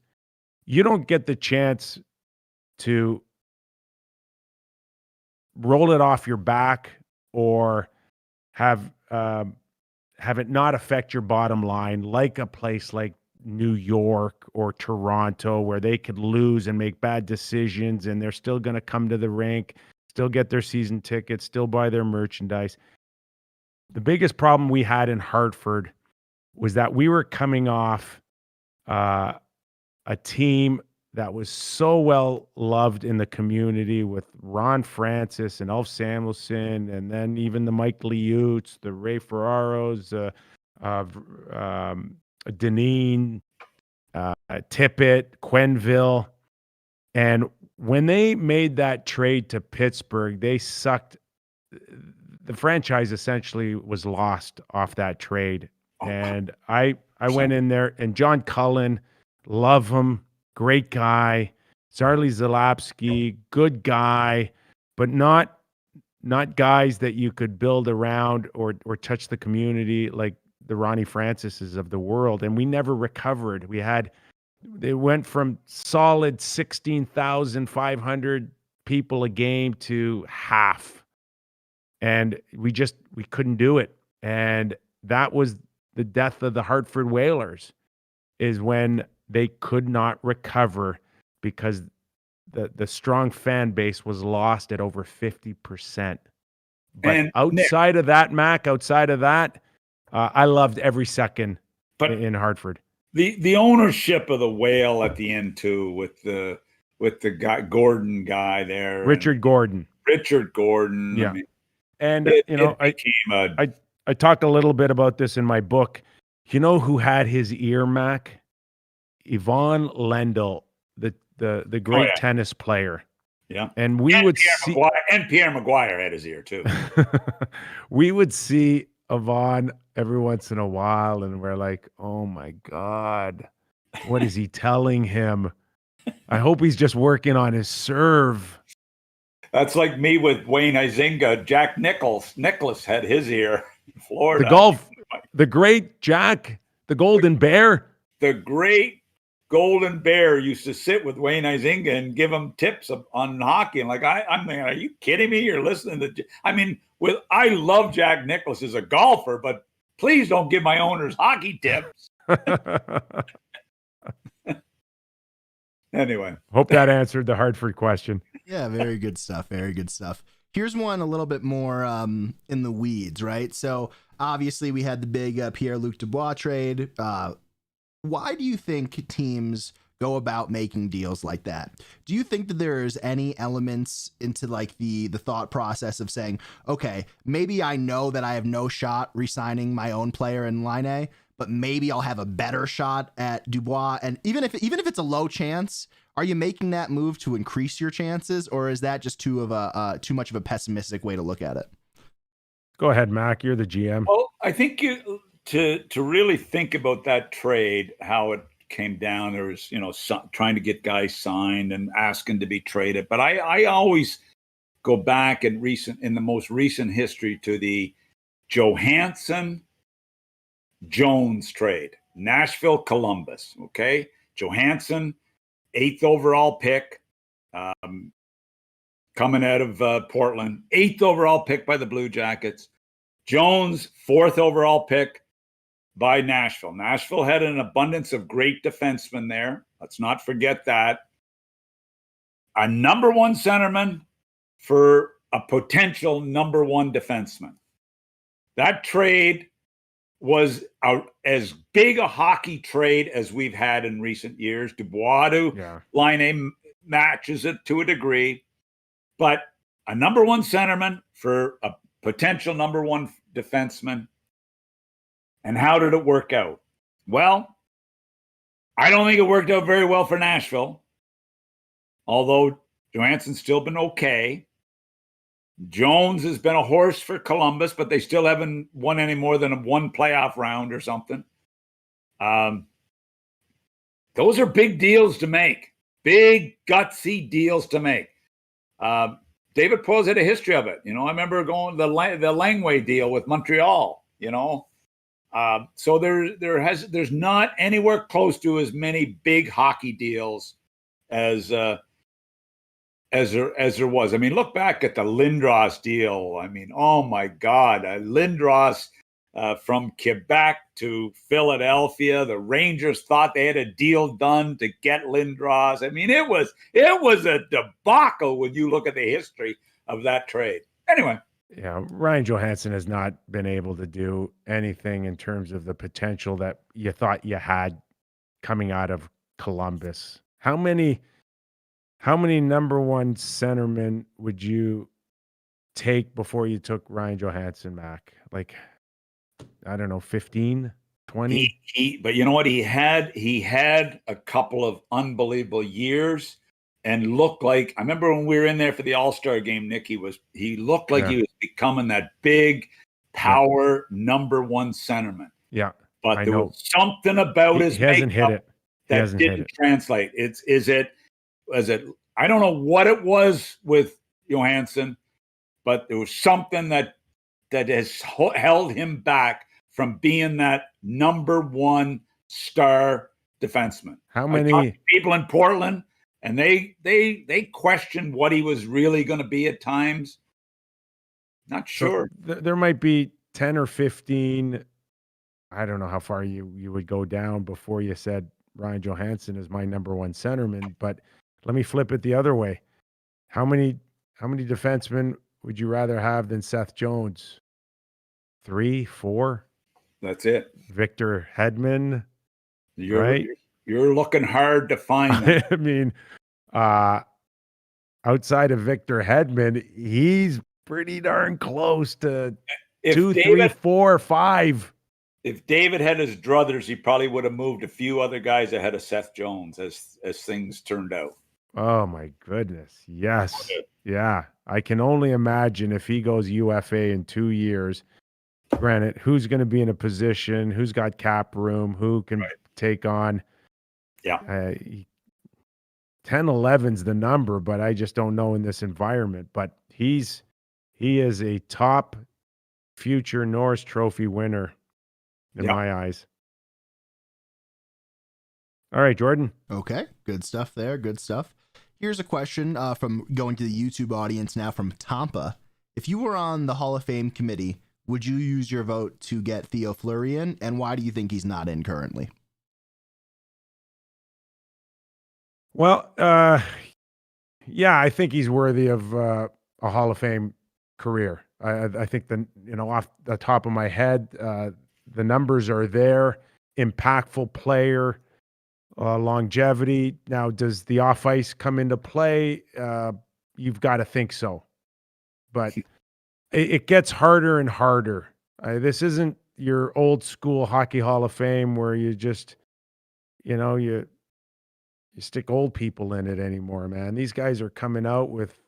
A: you don't get the chance to roll it off your back or have it not affect your bottom line, like a place like New York or Toronto, where they could lose and make bad decisions and they're still going to come to the rink, still get their season tickets, still buy their merchandise. The biggest problem we had in Hartford was that we were coming off a team that was so well loved in the community with Ron Francis and Elf Samuelson, and then even the Mike Liutes, the Ray Ferraros, Deneen, Tippett, Quenville. And when they made that trade to Pittsburgh, they sucked. The franchise essentially was lost off that trade. And I went in there, and John Cullen, love him, great guy. Zarly Zalapsky, good guy, but not guys that you could build around or touch the community like the Ronnie Francises of the world. And we never recovered. They went from solid 16,500 people a game to half. And we couldn't do it. And that was the death of the Hartford Whalers, is when they could not recover because the strong fan base was lost at over 50%. But
B: And
A: outside of that, Mac, I loved every second in Hartford.
B: The ownership of the Whale at the end too, with the Gordon guy there,
A: Richard Gordon.
B: Yeah.
A: I mean, and I talked a little bit about this in my book. You know who had his ear, Mac? Yvonne Lendl, the great tennis player.
B: Yeah.
A: And
B: Pierre Maguire had his ear too.
A: We would see Yvonne every once in a while, and we're like, oh my God, what is he telling him? I hope he's just working on his serve.
B: That's like me with Wayne Huizenga. Jack Nicklaus had his ear in Florida.
A: The great Jack, the Golden Bear.
B: The great Golden Bear used to sit with Wayne Huizenga and give him tips on hockey. And I'm thinking, are you kidding me? You're listening to, I love Jack Nicklaus as a golfer, but please don't give my owners hockey tips. Anyway.
A: Hope that answered the Hartford question.
C: Yeah, very good stuff. Very good stuff. Here's one a little bit more in the weeds, right? So obviously we had the big Pierre-Luc Dubois trade. Why do you think teams go about making deals like that? Do you think that there's any elements into like the thought process of saying, okay, maybe I know that I have no shot re-signing my own player in Line A, but maybe I'll have a better shot at Dubois. And even if it's a low chance, are you making that move to increase your chances, or is that just too much of a pessimistic way to look at it?
A: Go ahead, Mac. You're the GM.
B: Well, I think to really think about that trade, how it came down, there was, trying to get guys signed and asking to be traded. But I always go back in the most recent history to the Johansson-Jones trade, Nashville, Columbus. Okay. Johansson, 8th overall pick. coming out of Portland, 8th overall pick by the Blue Jackets. Jones, 4th overall pick by Nashville. Nashville had an abundance of great defensemen there. Let's not forget that. A number 1 centerman for a potential number 1 defenseman. That trade was as big a hockey trade as we've had in recent years. Dubois to Laine matches it to a degree, but a number 1 centerman for a potential number 1 defenseman. And how did it work out? Well, I don't think it worked out very well for Nashville, although Johansson's still been okay. Jones has been a horse for Columbus, but they still haven't won any more than one playoff round or something. Those are big deals to make. Big, gutsy deals to make. David Poile's had a history of it. I remember going the Langway deal with Montreal, So there's not anywhere close to as many big hockey deals as there was. I mean, look back at the Lindros deal. I mean, oh my God, Lindros from Quebec to Philadelphia. The Rangers thought they had a deal done to get Lindros. I mean, it was a debacle when you look at the history of that trade. Anyway.
A: Yeah, Ryan Johansson has not been able to do anything in terms of the potential that you thought you had coming out of Columbus. How many number 1 centermen would you take before you took Ryan Johansson back? Like, I don't know, 15, 20?
B: But you know what? He had a couple of unbelievable years and looked like, I remember when we were in there for the All-Star game, Nick, he looked like he was becoming that big power number 1 centerman.
A: Yeah.
B: But there was something about his
A: he hasn't hit it.
B: That didn't translate. Is it I don't know what it was with Johansson, but there was something that has held him back from being that number 1 star defenseman.
A: How many
B: I talked to people in Portland, and they questioned what he was really going to be at times. Not sure.
A: So there might be 10 or 15. I don't know how far you would go down before you said Ryan Johansson is my number 1 centerman, but let me flip it the other way. How many defensemen would you rather have than Seth Jones? 3, 4?
B: That's it.
A: Victor Hedman, right?
B: You're looking hard to find that.
A: I mean, outside of Victor Hedman, he's pretty darn close to 2, 3, 4, 5.
B: If David had his druthers, he probably would have moved a few other guys ahead of Seth Jones as things turned out.
A: Oh my goodness. Yes. Yeah. I can only imagine if he goes UFA in 2 years. Granted, who's going to be in a position, who's got cap room, who can take on.
B: Yeah.
A: 10-11's the number, but I just don't know in this environment. But he is a top future Norris Trophy winner in my eyes. All right, Jordan.
C: Okay, good stuff there. Good stuff. Here's a question from going to the YouTube audience now from Tampa. If you were on the Hall of Fame committee, would you use your vote to get Theo Fleury in, and why do you think he's not in currently?
A: Well, yeah, I think he's worthy of a Hall of Fame career. I think off the top of my head, the numbers are there. Impactful player, longevity. Now, does the off ice come into play? You've got to think so, but it gets harder and harder. This isn't your old school hockey Hall of Fame where you just, you stick old people in it anymore, man. These guys are coming out with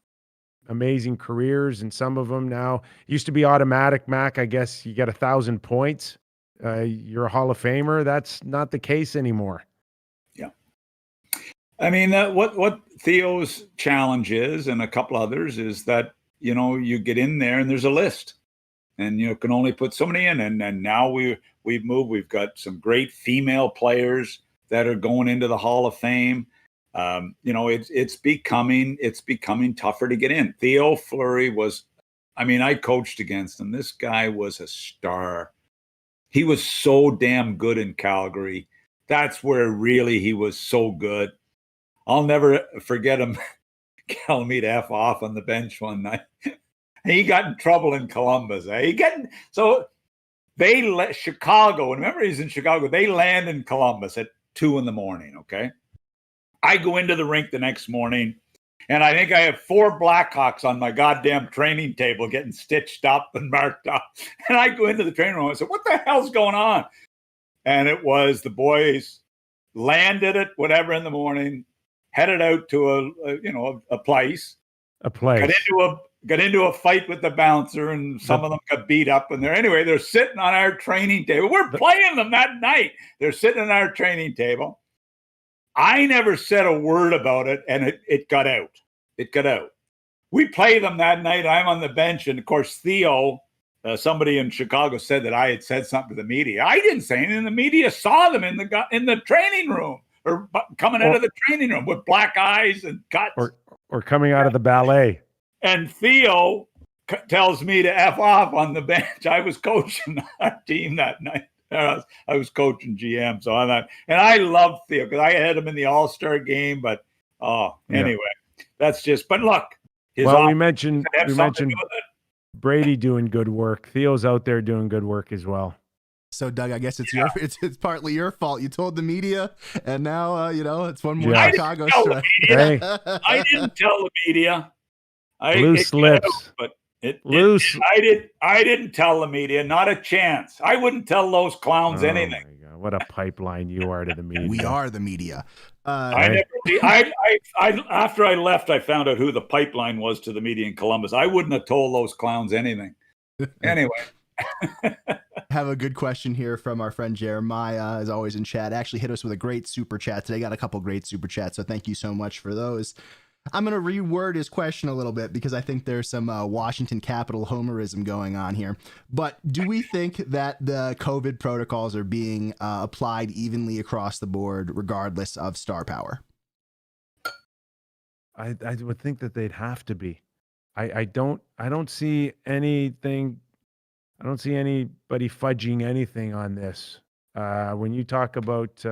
A: amazing careers, and some of them now used to be automatic, Mac. I guess you get 1,000 points. You're a Hall of Famer. That's not the case anymore.
B: Yeah. I mean, what Theo's challenge is, and a couple others, is that, you get in there and there's a list and you can only put so many in. And now we've moved. We've got some great female players that are going into the Hall of Fame. It's becoming tougher to get in. Theo Fleury was, I coached against him. This guy was a star. He was so damn good in Calgary. That's where really he was so good. I'll never forget him telling me to F off on the bench one night. He got in trouble in Columbus. Chicago, and remember he's in Chicago, they land in Columbus at 2 a.m, okay? I go into the rink the next morning, and I think I have 4 Blackhawks on my goddamn training table getting stitched up and marked up. And I go into the training room and I said, what the hell's going on? And it was the boys landed at whatever in the morning, headed out to a place. Got into a fight with the bouncer, and some of them got beat up. And they're sitting on our training table. We're playing them that night. They're sitting on our training table. I never said a word about it, and it got out. It got out. We play them that night. I'm on the bench, and of course, Theo, somebody in Chicago said that I had said something to the media. I didn't say anything. The media saw them in the training room or coming out of the training room with black eyes and cuts.
A: Or coming out of the ballet.
B: And Theo tells me to F off on the bench. I was coaching our team that night. I was coaching GM, so on that. And I love Theo because I had him in the All-Star game. But anyway, that's just. But look,
A: we mentioned Brady doing good work. Theo's out there doing good work as well.
C: So Doug, I guess it's partly your fault. You told the media, and now it's one more Chicago strike.
B: Hey. I didn't tell the media.
A: Loose lips.
B: I didn't tell the media, not a chance. I wouldn't tell those clowns anything.
A: My God, what a pipeline you are to the media.
C: We are the media.
B: After I left, I found out who the pipeline was to the media in Columbus. I wouldn't have told those clowns anything. Anyway.
C: Have a good question here from our friend Jeremiah, as always in chat. Actually hit us with a great super chat today. Got a couple great super chats, so thank you so much for those. I'm going to reword his question a little bit because I think there's some Washington Capital homerism going on here. But do we think that the COVID protocols are being applied evenly across the board, regardless of star power?
A: I would think that they'd have to be. I don't see anything. I don't see anybody fudging anything on this. When you talk about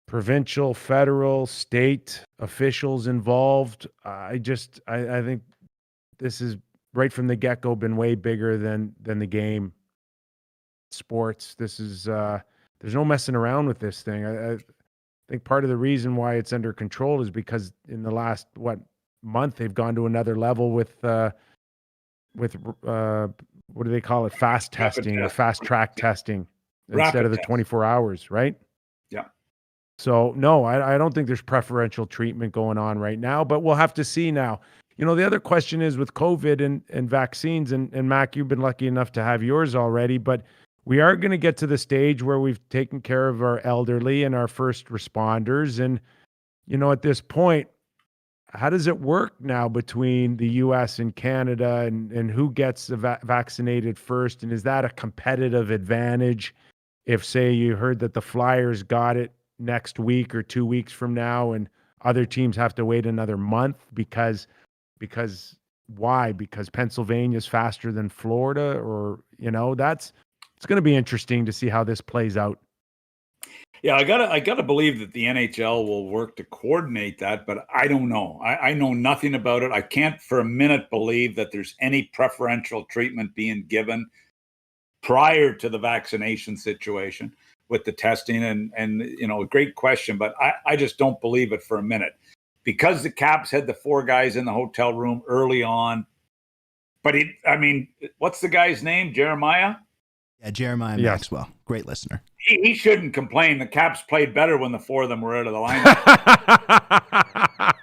A: provincial, federal, state officials involved, I think this is right from the get-go been way bigger than the game. Sports. This is there's no messing around with this thing. I think part of the reason why it's under control is because in the last month they've gone to another level with what do they call it? Fast testing or fast track testing instead of the 24 hours, right?
B: Yeah.
A: So no, I don't think there's preferential treatment going on right now, but we'll have to see now. The other question is with COVID and vaccines, and Mac, you've been lucky enough to have yours already, but we are going to get to the stage where we've taken care of our elderly and our first responders. And, at this point, how does it work now between the U.S. and Canada and who gets vaccinated first? And is that a competitive advantage if, say, you heard that the Flyers got it next week or 2 weeks from now and other teams have to wait another month because why? Because Pennsylvania's faster than Florida, or, it's going to be interesting to see how this plays out.
B: Yeah, I gotta believe that the NHL will work to coordinate that, but I don't know. I know nothing about it. I can't for a minute believe that there's any preferential treatment being given prior to the vaccination situation with the testing. And a great question, but I just don't believe it for a minute. Because the Caps had the 4 guys in the hotel room early on. But what's the guy's name? Jeremiah?
C: Yeah, Jeremiah Maxwell. Great listener.
B: He shouldn't complain. The Caps played better when the 4 of them were out of the lineup.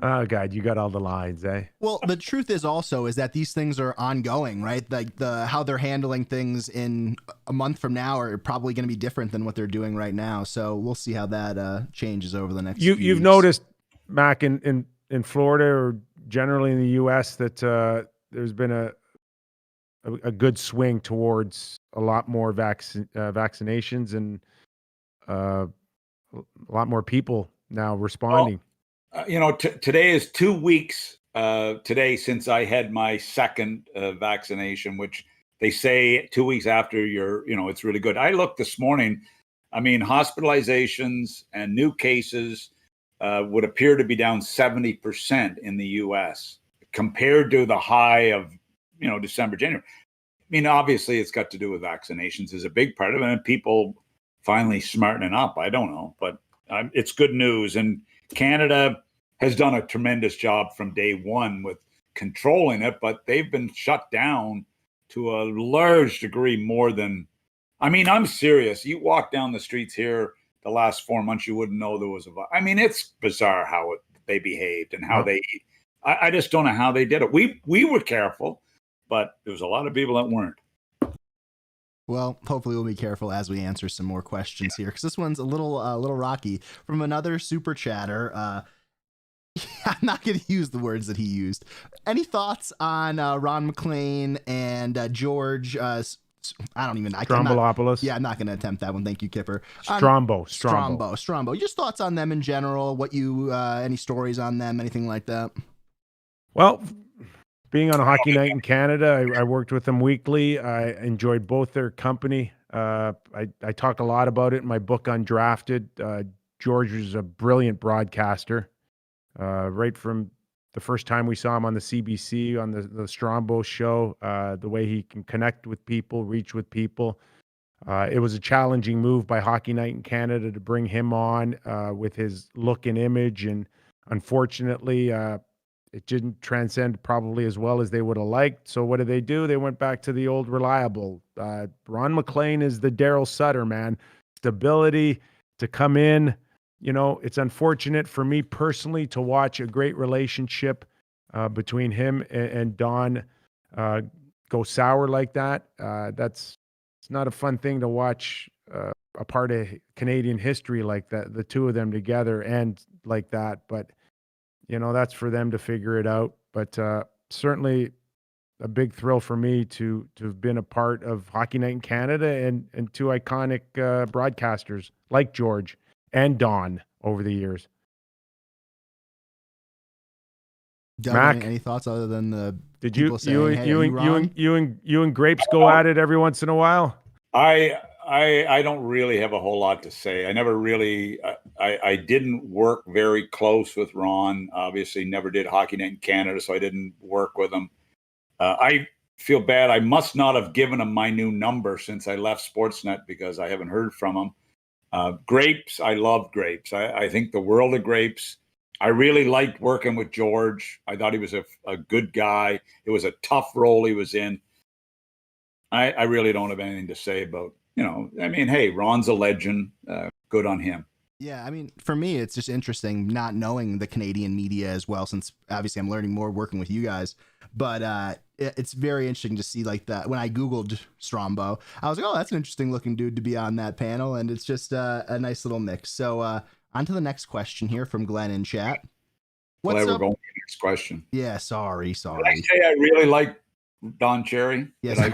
A: Oh, God, you got all the lines, eh?
C: Well, the truth is that these things are ongoing, right? Like how they're handling things in a month from now are probably going to be different than what they're doing right now. So we'll see how that changes over the next few
A: You've
C: weeks.
A: noticed, Mac, in Florida or generally in the U.S. that there's been a good swing towards a lot more vaccinations, and a lot more people now responding.
B: Well, today is 2 weeks today since I had my second vaccination, which they say 2 weeks after it's really good. I looked this morning. I mean, hospitalizations and new cases would appear to be down 70% in the U.S. compared to the high of, December, January. I mean, obviously, it's got to do with vaccinations is a big part of it, and people finally smartening up. I don't know, but it's good news. And Canada has done a tremendous job from day one with controlling it, but they've been shut down to a large degree more than. I mean, I'm serious. You walk down the streets here the last 4 months, you wouldn't know there was a. I mean, it's bizarre how they behaved and how they. I just don't know how they did it. We were careful, but there was a lot of people that weren't.
C: Well, hopefully we'll be careful as we answer some more questions here, because this one's a little rocky from another super chatter. I'm not going to use the words that he used. Any thoughts on Ron MacLean and George?
A: Strombolopoulos.
C: I'm not going to attempt that one. Thank you, Kipper.
A: Strombo.
C: Just thoughts on them in general. What any stories on them? Anything like that?
A: Well, being on a hockey night in Canada, I worked with them weekly. I enjoyed both their company. I talk a lot about it in my book Undrafted. George is a brilliant broadcaster. Right from the first time we saw him on the CBC, on the Strombo show, the way he can connect with people, reach with people. It was a challenging move by Hockey Night in Canada to bring him on with his look and image. And unfortunately, it didn't transcend probably as well as they would have liked. So what did? They went back to the old reliable. Ron MacLean is the Daryl Sutter, man. Stability to come in. It's unfortunate for me personally to watch a great relationship between him and Don go sour like that. It's not a fun thing to watch a part of Canadian history like that, the two of them together and like that. But, that's for them to figure it out. But certainly a big thrill for me to have been a part of Hockey Night in Canada and two iconic broadcasters like George and Don over the years.
C: Doug,
A: Mac,
C: any thoughts other than the
A: did
C: people saying, you and
A: Grapes go at it every once in a while?
B: I don't really have a whole lot to say. I never really I didn't work very close with Ron. Obviously, never did Hockey Night in Canada, so I didn't work with him. I feel bad. I must not have given him my new number since I left Sportsnet because I haven't heard from him. Grapes, I love Grapes. I think the world of Grapes. I really liked working with George. I thought he was a good guy. It was a tough role he was in. I really don't have anything to say about, hey, Ron's a legend. Good on him.
C: Yeah, I mean, for me, it's just interesting not knowing the Canadian media as well, since obviously I'm learning more working with you guys. But it's very interesting to see like that. When I Googled Strombo, I was like, oh, that's an interesting looking dude to be on that panel. And it's just a nice little mix. So on to the next question here from Glenn in chat.
B: We're going to the next question.
C: Yeah, sorry.
B: Did I say I really like Don Cherry?
C: Yes, you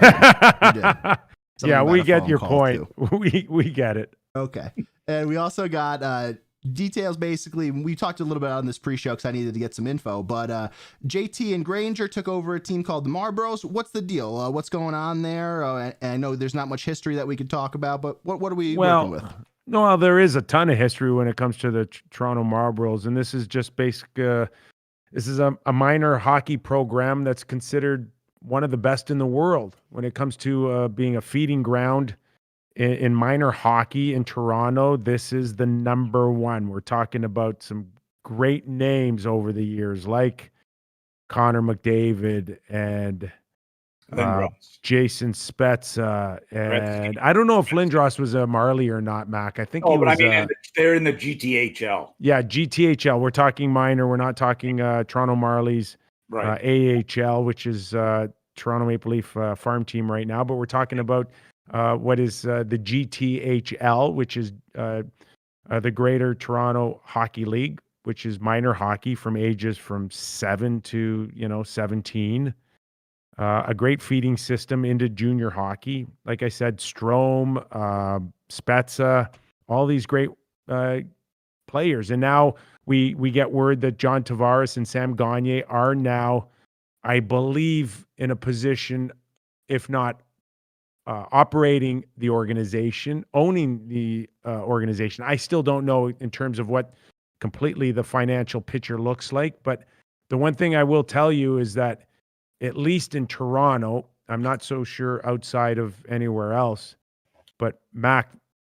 C: did.
A: Yeah, we get your point. We get it.
C: Okay. And we also got details. Basically, we talked a little bit on this pre-show because I needed to get some info. But JT and Granger took over a team called the Marlboros. What's the deal? What's going on there? And I know there's not much history that we could talk about, but what are we working with?
A: No, there is a ton of history when it comes to the Toronto Marlboros, and this is just basic. This is a minor hockey program that's considered one of the best in the world when it comes to being a feeding ground in minor hockey in Toronto. This is the number one. We're talking about some great names over the years, like Connor McDavid and Jason Spezza. And I don't know if Lindros was a Marley or not, Mac. I think he was.
B: They're in the GTHL.
A: Yeah, GTHL. We're talking minor. We're not talking Toronto Marlies. Right. AHL, which is Toronto Maple Leaf farm team right now. But we're talking about what is the GTHL, which is the Greater Toronto Hockey League, which is minor hockey from ages from 7 to 17. A great feeding system into junior hockey. Like I said, Strome, Spezza, all these great players. And now we get word that John Tavares and Sam Gagner are now, I believe, in a position, if not operating the organization, owning the organization. I still don't know in terms of what completely the financial picture looks like. But the one thing I will tell you is that at least in Toronto, I'm not so sure outside of anywhere else, but Mac,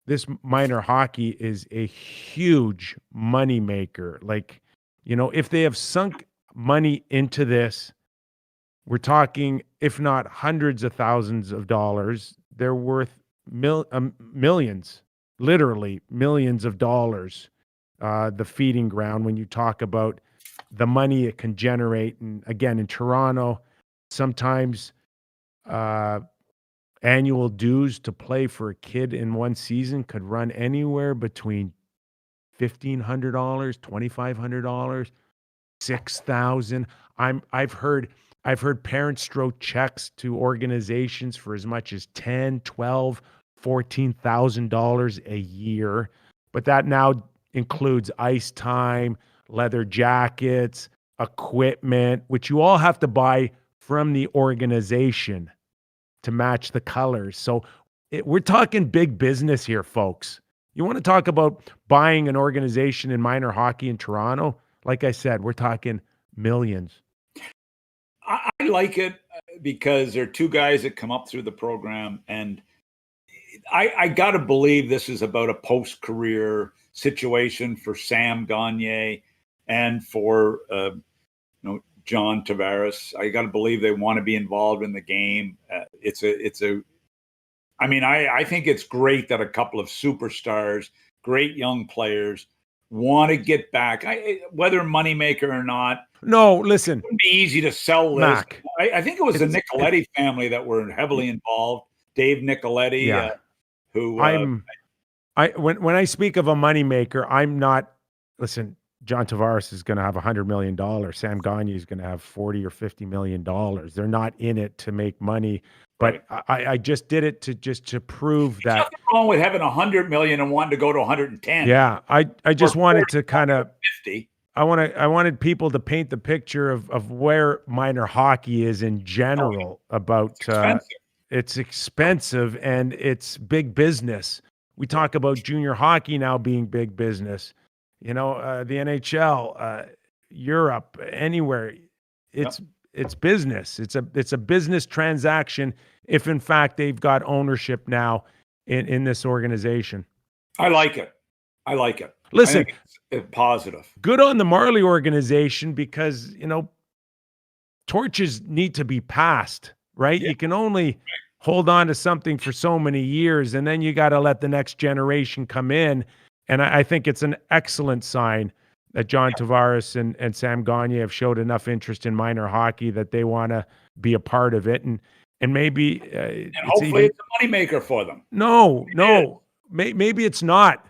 A: this minor hockey is a huge money maker. Like, if they have sunk money into this, we're talking, if not hundreds of thousands of dollars, they're worth millions, literally millions of dollars. The feeding ground, when you talk about the money it can generate. And again, in Toronto, sometimes annual dues to play for a kid in one season could run anywhere between $1,500, $2,500, $6,000. I've heard parents throw checks to organizations for as much as $10,000, $12,000, $14,000 a year. But that now includes ice time, leather jackets, equipment, which you all have to buy from the organization to match the colors. So we're talking big business here, folks. You want to talk about buying an organization in minor hockey in Toronto? Like I said, we're talking millions.
B: I like it because there are two guys that come up through the program, and I got to believe this is about a post-career situation for Sam Gagner and for John Tavares. I got to believe they want to be involved in the game. I think it's great that a couple of superstars, great young players, want to get back. Whether moneymaker or not.
A: No, listen.
B: It wouldn't be easy to sell this.
A: Mac,
B: I think it was the Nicoletti family that were heavily involved. Dave Nicoletti,
A: when I speak of a moneymaker, I'm not. Listen, John Tavares is going to have $100 million. Sam Gagner is going to have $40 or $50 million. They're not in it to make money. But right. I just did it to prove that.
B: Nothing wrong with having $100 million and wanting to go to 110.
A: Yeah, I just wanted to kind of
B: 50.
A: I wanted people to paint the picture of where minor hockey is in general. It's expensive and it's big business. We talk about junior hockey now being big business. The NHL, Europe, anywhere, it's business. It's a business transaction if in fact they've got ownership now in this organization.
B: I like it.
A: Listen,
B: it's positive.
A: Good on the Marley organization because, torches need to be passed, right? Yeah. You can only hold on to something for so many years, and then you got to let the next generation come in. And I think it's an excellent sign that John Tavares and Sam Gagner have showed enough interest in minor hockey that they want to be a part of it. And maybe
B: hopefully it's a moneymaker for them.
A: No. Maybe it's not.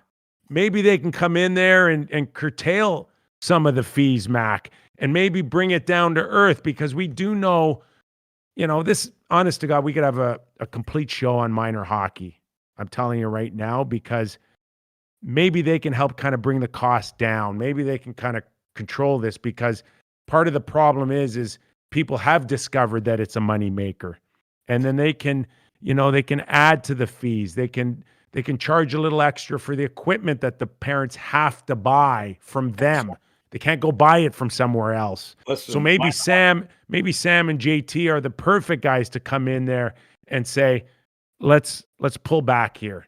A: Maybe they can come in there and curtail some of the fees, Mac, and maybe bring it down to earth, because we do know, this, honest to God, we could have a complete show on minor hockey. I'm telling you right now, because maybe they can help kind of bring the cost down. Maybe they can kind of control this, because part of the problem is people have discovered that it's a money maker, and then they can add to the fees. They can charge a little extra for the equipment that the parents have to buy from them. They can't go buy it from somewhere else.
B: Listen,
A: so maybe Sam and JT are the perfect guys to come in there and say, let's pull back here.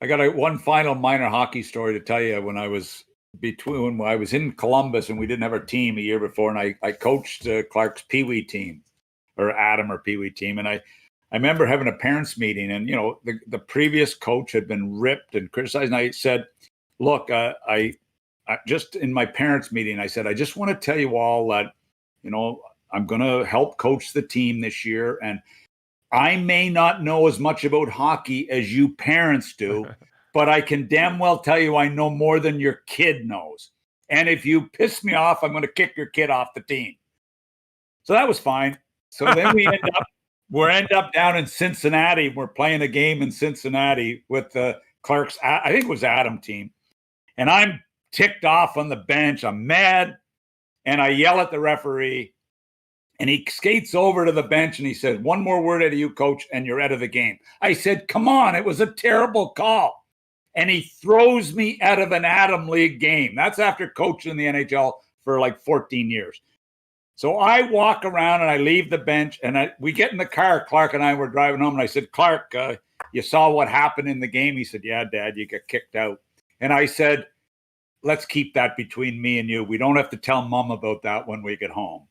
B: I got one final minor hockey story to tell you. When I was in Columbus and we didn't have our team a year before, and I coached Clark's Pee Wee team, or Adam or Pee Wee team, and I remember having a parents meeting, and the previous coach had been ripped and criticized. And I said, "Look, I just in my parents meeting, I said, I just want to tell you all that, I'm going to help coach the team this year, and I may not know as much about hockey as you parents do, but I can damn well tell you I know more than your kid knows. And if you piss me off, I'm going to kick your kid off the team." So that was fine. So then we end up down in Cincinnati. We're playing a game in Cincinnati with Clark's, I think it was Adam team. And I'm ticked off on the bench. I'm mad. And I yell at the referee. And he skates over to the bench and he says, "One more word out of you, coach, and you're out of the game." I said, "Come on, it was a terrible call." And he throws me out of an Atom League game. That's after coaching in the NHL for like 14 years. So I walk around and I leave the bench and we get in the car. Clark and I were driving home and I said, "Clark, you saw what happened in the game?" He said, "Yeah, Dad, you got kicked out." And I said, "Let's keep that between me and you. We don't have to tell Mom about that when we get home."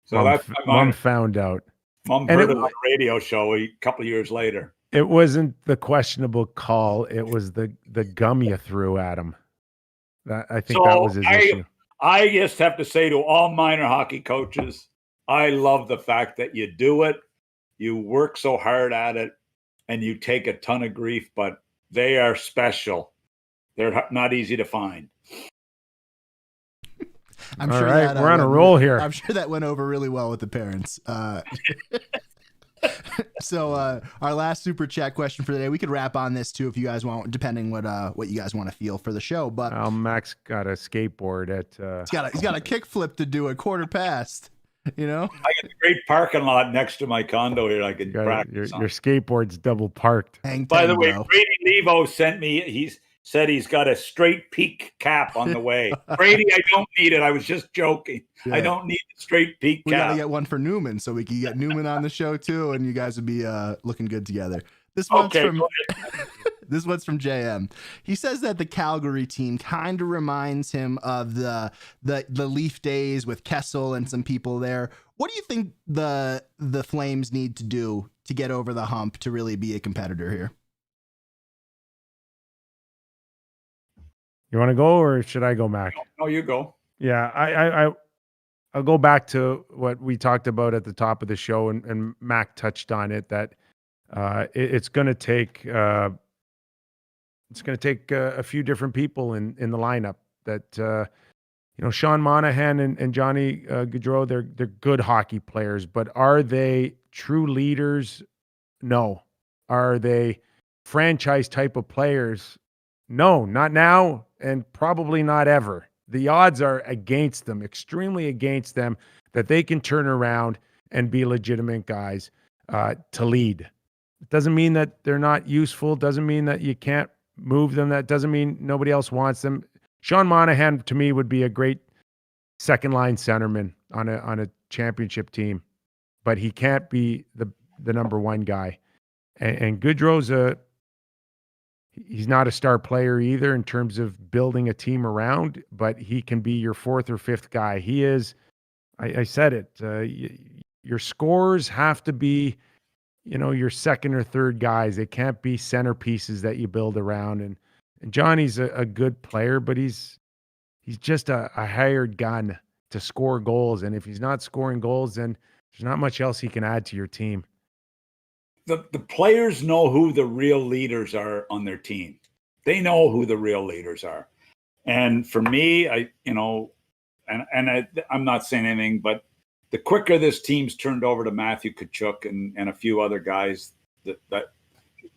B: So
A: Mom found out.
B: Mom heard it on a radio show a couple of years later.
A: It wasn't the questionable call. It was the gum you threw at him. I think that was his issue.
B: I just have to say to all minor hockey coaches, I love the fact that you do it. You work so hard at it and you take a ton of grief, but they are special. They're not easy to find.
C: I'm
A: All
C: sure
A: right, we're on a roll here.
C: I'm sure that went over really well with the parents. So our last super chat question for the day, we could wrap on this too if you guys want, depending what you guys want to feel for the show. But
A: Max got a skateboard at
C: he's got a kickflip to do at quarter past. You know,
B: I got a great parking lot next to my condo here. I can practice.
A: Your skateboard's double parked.
B: By the way, Brady Levo sent me. He's said he's got a straight peak cap on the way. Brady, I don't need it. I was just joking. Yeah. I don't need a straight peak cap.
C: We got to get one for Newman so we can get Newman on the show too, and you guys would be looking good together. This one's this one's from JM. He says that the Calgary team kind of reminds him of the Leaf days with Kessel and some people there. What do you think the Flames need to do to get over the hump to really be a competitor here?
A: You want to go or should I go, Mac?
B: No, you go.
A: Yeah, I'll go back to what we talked about at the top of the show, and Mac touched on it, that it's going to take a few different people in the lineup. That Sean Monahan and Johnny Gaudreau, they're good hockey players, but are they true leaders? No. Are they franchise type of players? No, not now, and probably not ever. The odds are against them, extremely against them, that they can turn around and be legitimate guys to lead. It doesn't mean that they're not useful. Doesn't mean that you can't move them. That doesn't mean nobody else wants them. Sean Monahan, to me, would be a great second-line centerman on a championship team, but he can't be the number one guy. And Gaudreau's he's not a star player either in terms of building a team around, but he can be your fourth or fifth guy. He is, I said it, your scorers have to be, your second or third guys. They can't be centerpieces that you build around. And Johnny's a good player, but he's just a hired gun to score goals. And if he's not scoring goals, then there's not much else he can add to your team.
B: The players know who the real leaders are on their team. They know who the real leaders are. And for me, I'm not saying anything, but the quicker this team's turned over to Matthew Tkachuk and a few other guys,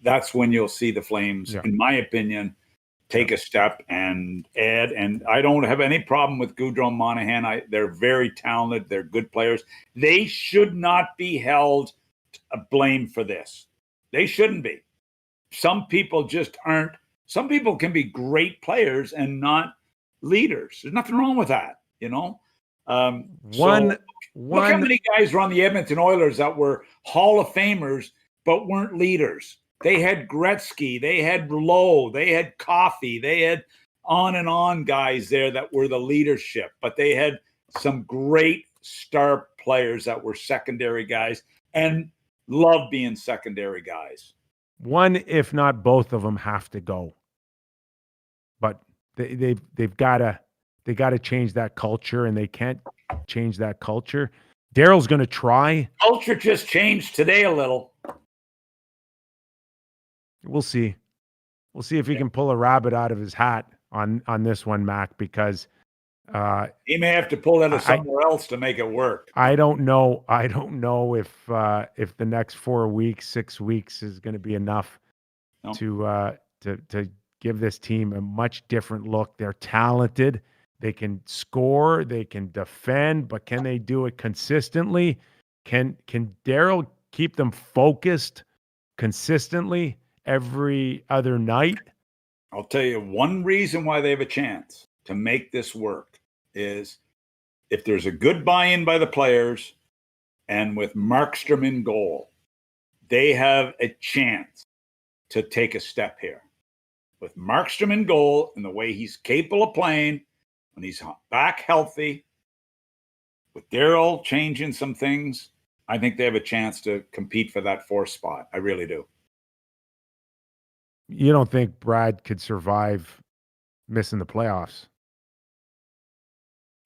B: that's when you'll see the Flames, in my opinion, take a step and add. And I don't have any problem with Gaudreau and Monahan. They're very talented. They're good players. They should not be held blame for this. They shouldn't be. Some people just aren't. Some people can be great players and not leaders. There's nothing wrong with that, Look how many guys were on the Edmonton Oilers that were Hall of Famers but weren't leaders. They had Gretzky, they had Lowe, they had Coffey, they had on and on guys there that were the leadership, but they had some great star players that were secondary guys and love being secondary guys.
A: One, if not both of them, have to go. But they've got to change that culture, and they can't change that culture. Daryl's going to try.
B: Culture just changed today a little.
A: We'll see. We'll see if he can pull a rabbit out of his hat on this one, Mac, because
B: he may have to pull that somewhere else to make it work.
A: I don't know. I don't know if the next 4 weeks, 6 weeks is going to be enough to give this team a much different look. They're talented. They can score. They can defend, but can they do it consistently? Can Daryl keep them focused consistently every other night?
B: I'll tell you one reason why they have a chance to make this work is if there's a good buy-in by the players and with Markstrom in goal, they have a chance to take a step here. With Markstrom in goal and the way he's capable of playing, when he's back healthy, with Daryl changing some things, I think they have a chance to compete for that fourth spot. I really do.
A: You don't think Brad could survive missing the playoffs?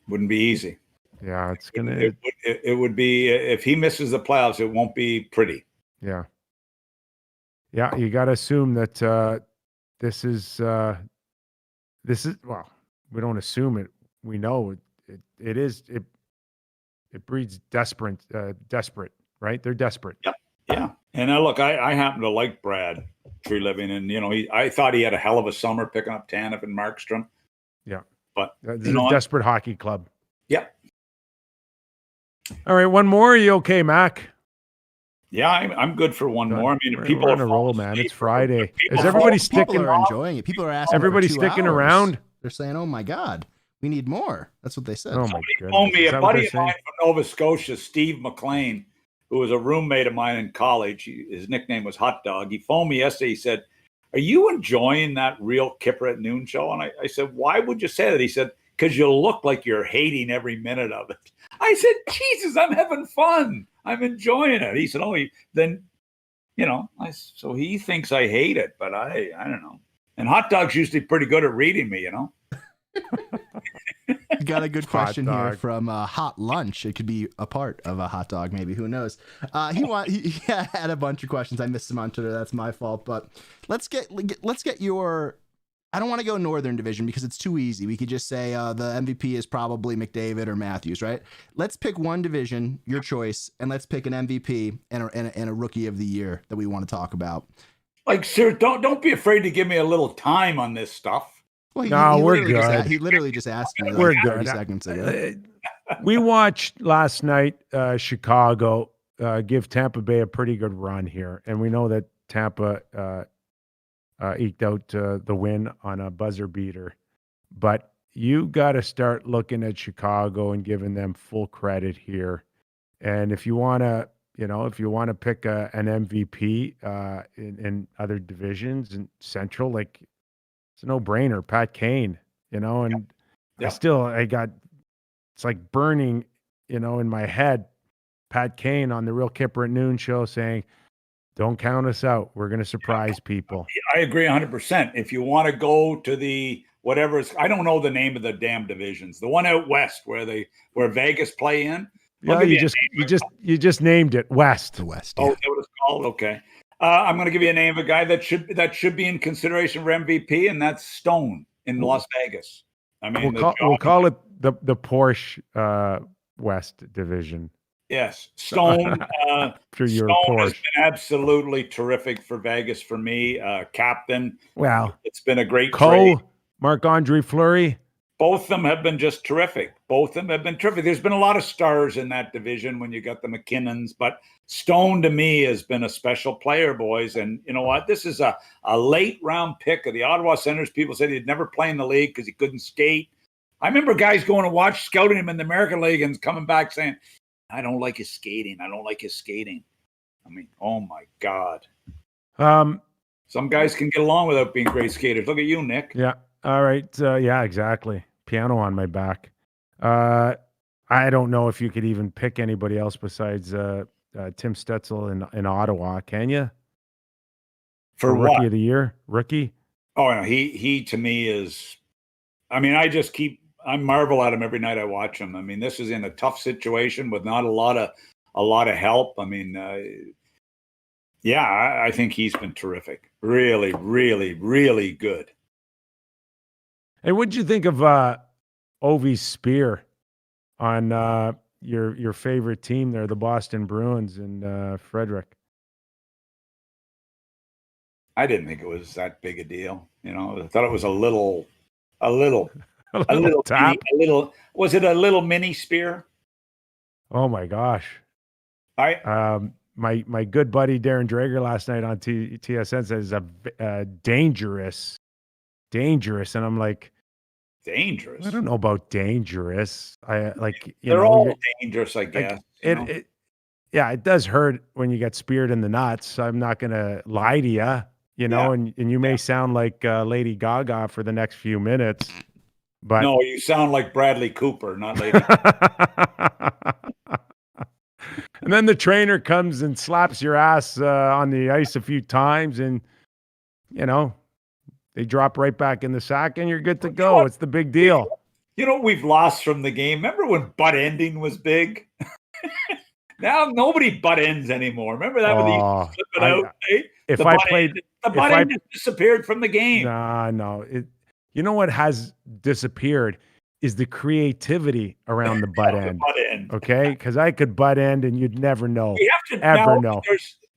B: Wouldn't be easy.
A: Yeah, it's gonna.
B: It would be, if he misses the playoffs, it won't be pretty.
A: Yeah. Yeah, you got to assume that this is well, we don't assume it. We know it is. It breeds desperate, right? They're desperate.
B: Yep. Yeah. And look, I happen to like Brad Treliving, and I thought he had a hell of a summer picking up Tanev and Markstrom.
A: Yeah.
B: But
A: this is a desperate hockey club.
B: Yep.
A: All right, one more. Are you okay, Mac?
B: Yeah, I'm good for one more. I mean,
A: people are on a roll, man. It's Friday. Is everybody sticking?
C: People are enjoying it. People are asking.
A: Everybody
C: for 2
A: sticking
C: hours.
A: around.
C: They're saying, "Oh my God, we need more." That's what they said.
A: Oh my goodness.
B: Told me a buddy of mine from Nova Scotia, Steve Maclean, who was a roommate of mine in college. His nickname was Hot Dog. He phoned me yesterday. He said, "Are you enjoying that Real Kyper at noon show?" And I said, "Why would you say that?" He said, "Because you look like you're hating every minute of it." I said, "Jesus, I'm having fun. I'm enjoying it." He said, "Oh, then." So he thinks I hate it, but I don't know. And Hot Dog's usually pretty good at reading me,
C: Got a good question here from Hot Lunch. It could be a part of a hot dog, maybe. Who knows? He had a bunch of questions. I missed him on Twitter. That's my fault. But let's get your. I don't want to go Northern Division because it's too easy. We could just say the MVP is probably McDavid or Matthews, right? Let's pick one division, your choice, and let's pick an MVP and a Rookie of the Year that we want to talk about.
B: Like, sir, don't be afraid to give me a little time on this stuff.
C: Well,
A: we're good.
C: He literally just asked me.
A: We're
C: 30
A: good.
C: seconds ago.
A: We watched last night Chicago give Tampa Bay a pretty good run here, and we know that Tampa eked out the win on a buzzer beater. But you got to start looking at Chicago and giving them full credit here. And if you want to, pick an MVP in other divisions in Central, like it's a no-brainer, Pat Kane, and it's like burning, in my head, Pat Kane on the Real Kyper at noon show saying, "Don't count us out. We're going to surprise people."
B: I agree 100%. If you want to go to the whatever, I don't know the name of the damn divisions. The one out west where Vegas play in.
A: Yeah, you just named it West.
C: The West.
B: Yeah. Oh, that was called. Okay. I'm going to give you a name of a guy that should be in consideration for MVP, and that's Stone in Las Vegas. I mean,
A: we'll call it the Porsche West Division.
B: Yes, Stone.
A: Through your
B: Stone
A: Porsche
B: has been absolutely terrific for Vegas for me. Captain.
A: Wow,
B: it's been a great trade.
A: Marc-Andre Fleury.
B: Both of them have been just terrific. There's been a lot of stars in that division when you got the McKinnons, but Stone to me has been a special player, boys. And you know what? This is a late round pick of the Ottawa Senators. People said he'd never play in the league because he couldn't skate. I remember guys going to watch scouting him in the American League and coming back saying, I don't like his skating. I mean, oh my God. Some guys can get along without being great skaters. Look at you, Nick.
A: Yeah. All right. Yeah, exactly. Piano on my back. I don't know if you could even pick anybody else besides Tim Stützle in Ottawa. Can you?
B: For
A: Rookie
B: what?
A: of the Year? Rookie?
B: Oh, no. He to me is, I mean, I marvel at him every night I watch him. I mean, this is in a tough situation with not a lot of help. I mean, I think he's been terrific. Really, really, really good.
A: Hey, what'd you think of Ovi's spear on your favorite team there, the Boston Bruins and Frederick?
B: I didn't think it was that big a deal. I thought it was a little
A: tap.
B: Was it a little mini spear?
A: Oh my gosh. My good buddy Darren Drager last night on TSN says dangerous, and I'm like,
B: dangerous.
A: I don't know about dangerous.
B: They're all dangerous, I guess.
A: It does hurt when you get speared in the nuts. I'm not gonna lie to you, and you may sound like Lady Gaga for the next few minutes, but
B: no, you sound like Bradley Cooper, not Lady.
A: And then the trainer comes and slaps your ass on the ice a few times, and they drop right back in the sack, and you're good to go. It's the big deal.
B: We've lost from the game. Remember when butt ending was big? Now nobody butt ends anymore. Remember that when they used to slip it out?
A: If
B: the
A: I
B: butt
A: played,
B: end, the butt end just disappeared from the game.
A: No. You know what has disappeared is the creativity around the butt end.
B: Butt end.
A: Okay, because I could butt end, and you'd never know.
B: We have to
A: ever know.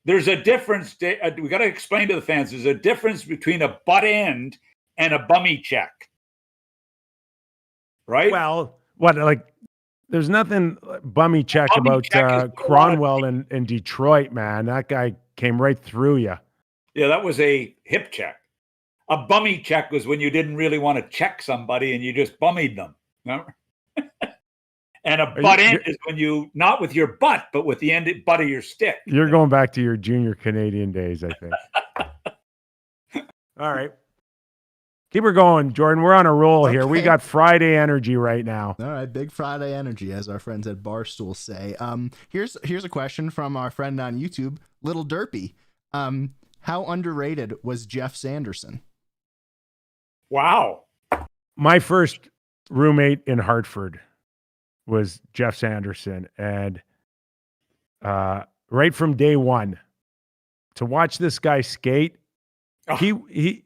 B: There's a difference. We got to explain to the fans. There's a difference between a butt end and a bummy check. Right?
A: Well, there's nothing bummy check about Cronwell in Detroit, man. That guy came right through you.
B: Yeah, that was a hip check. A bummy check was when you didn't really want to check somebody and you just bummied them. Remember? And a butt end is when you, not with your butt, but with the butt of your stick.
A: You're going back to your junior Canadian days, I think. All right. Keep her going, Jordan. We're on a roll here. We got Friday energy right now.
C: All right, big Friday energy, as our friends at Barstool say. Here's a question from our friend on YouTube, Little Derpy. How underrated was Jeff Sanderson?
B: Wow.
A: My first roommate in Hartford was Jeff Sanderson, and right from day one, to watch this guy skate, he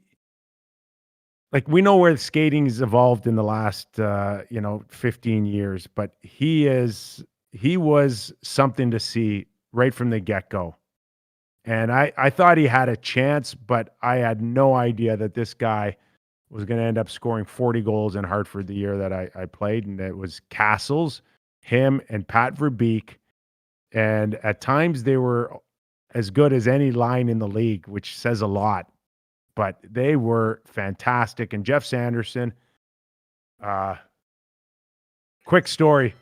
A: we know where skating has evolved in the last 15 years, but he was something to see right from the get-go. And I thought he had a chance, but I had no idea that this guy was going to end up scoring 40 goals in Hartford the year that I played. And it was Castles, him, and Pat Verbeek. And at times they were as good as any line in the league, which says a lot. But they were fantastic. And Jeff Sanderson, quick story.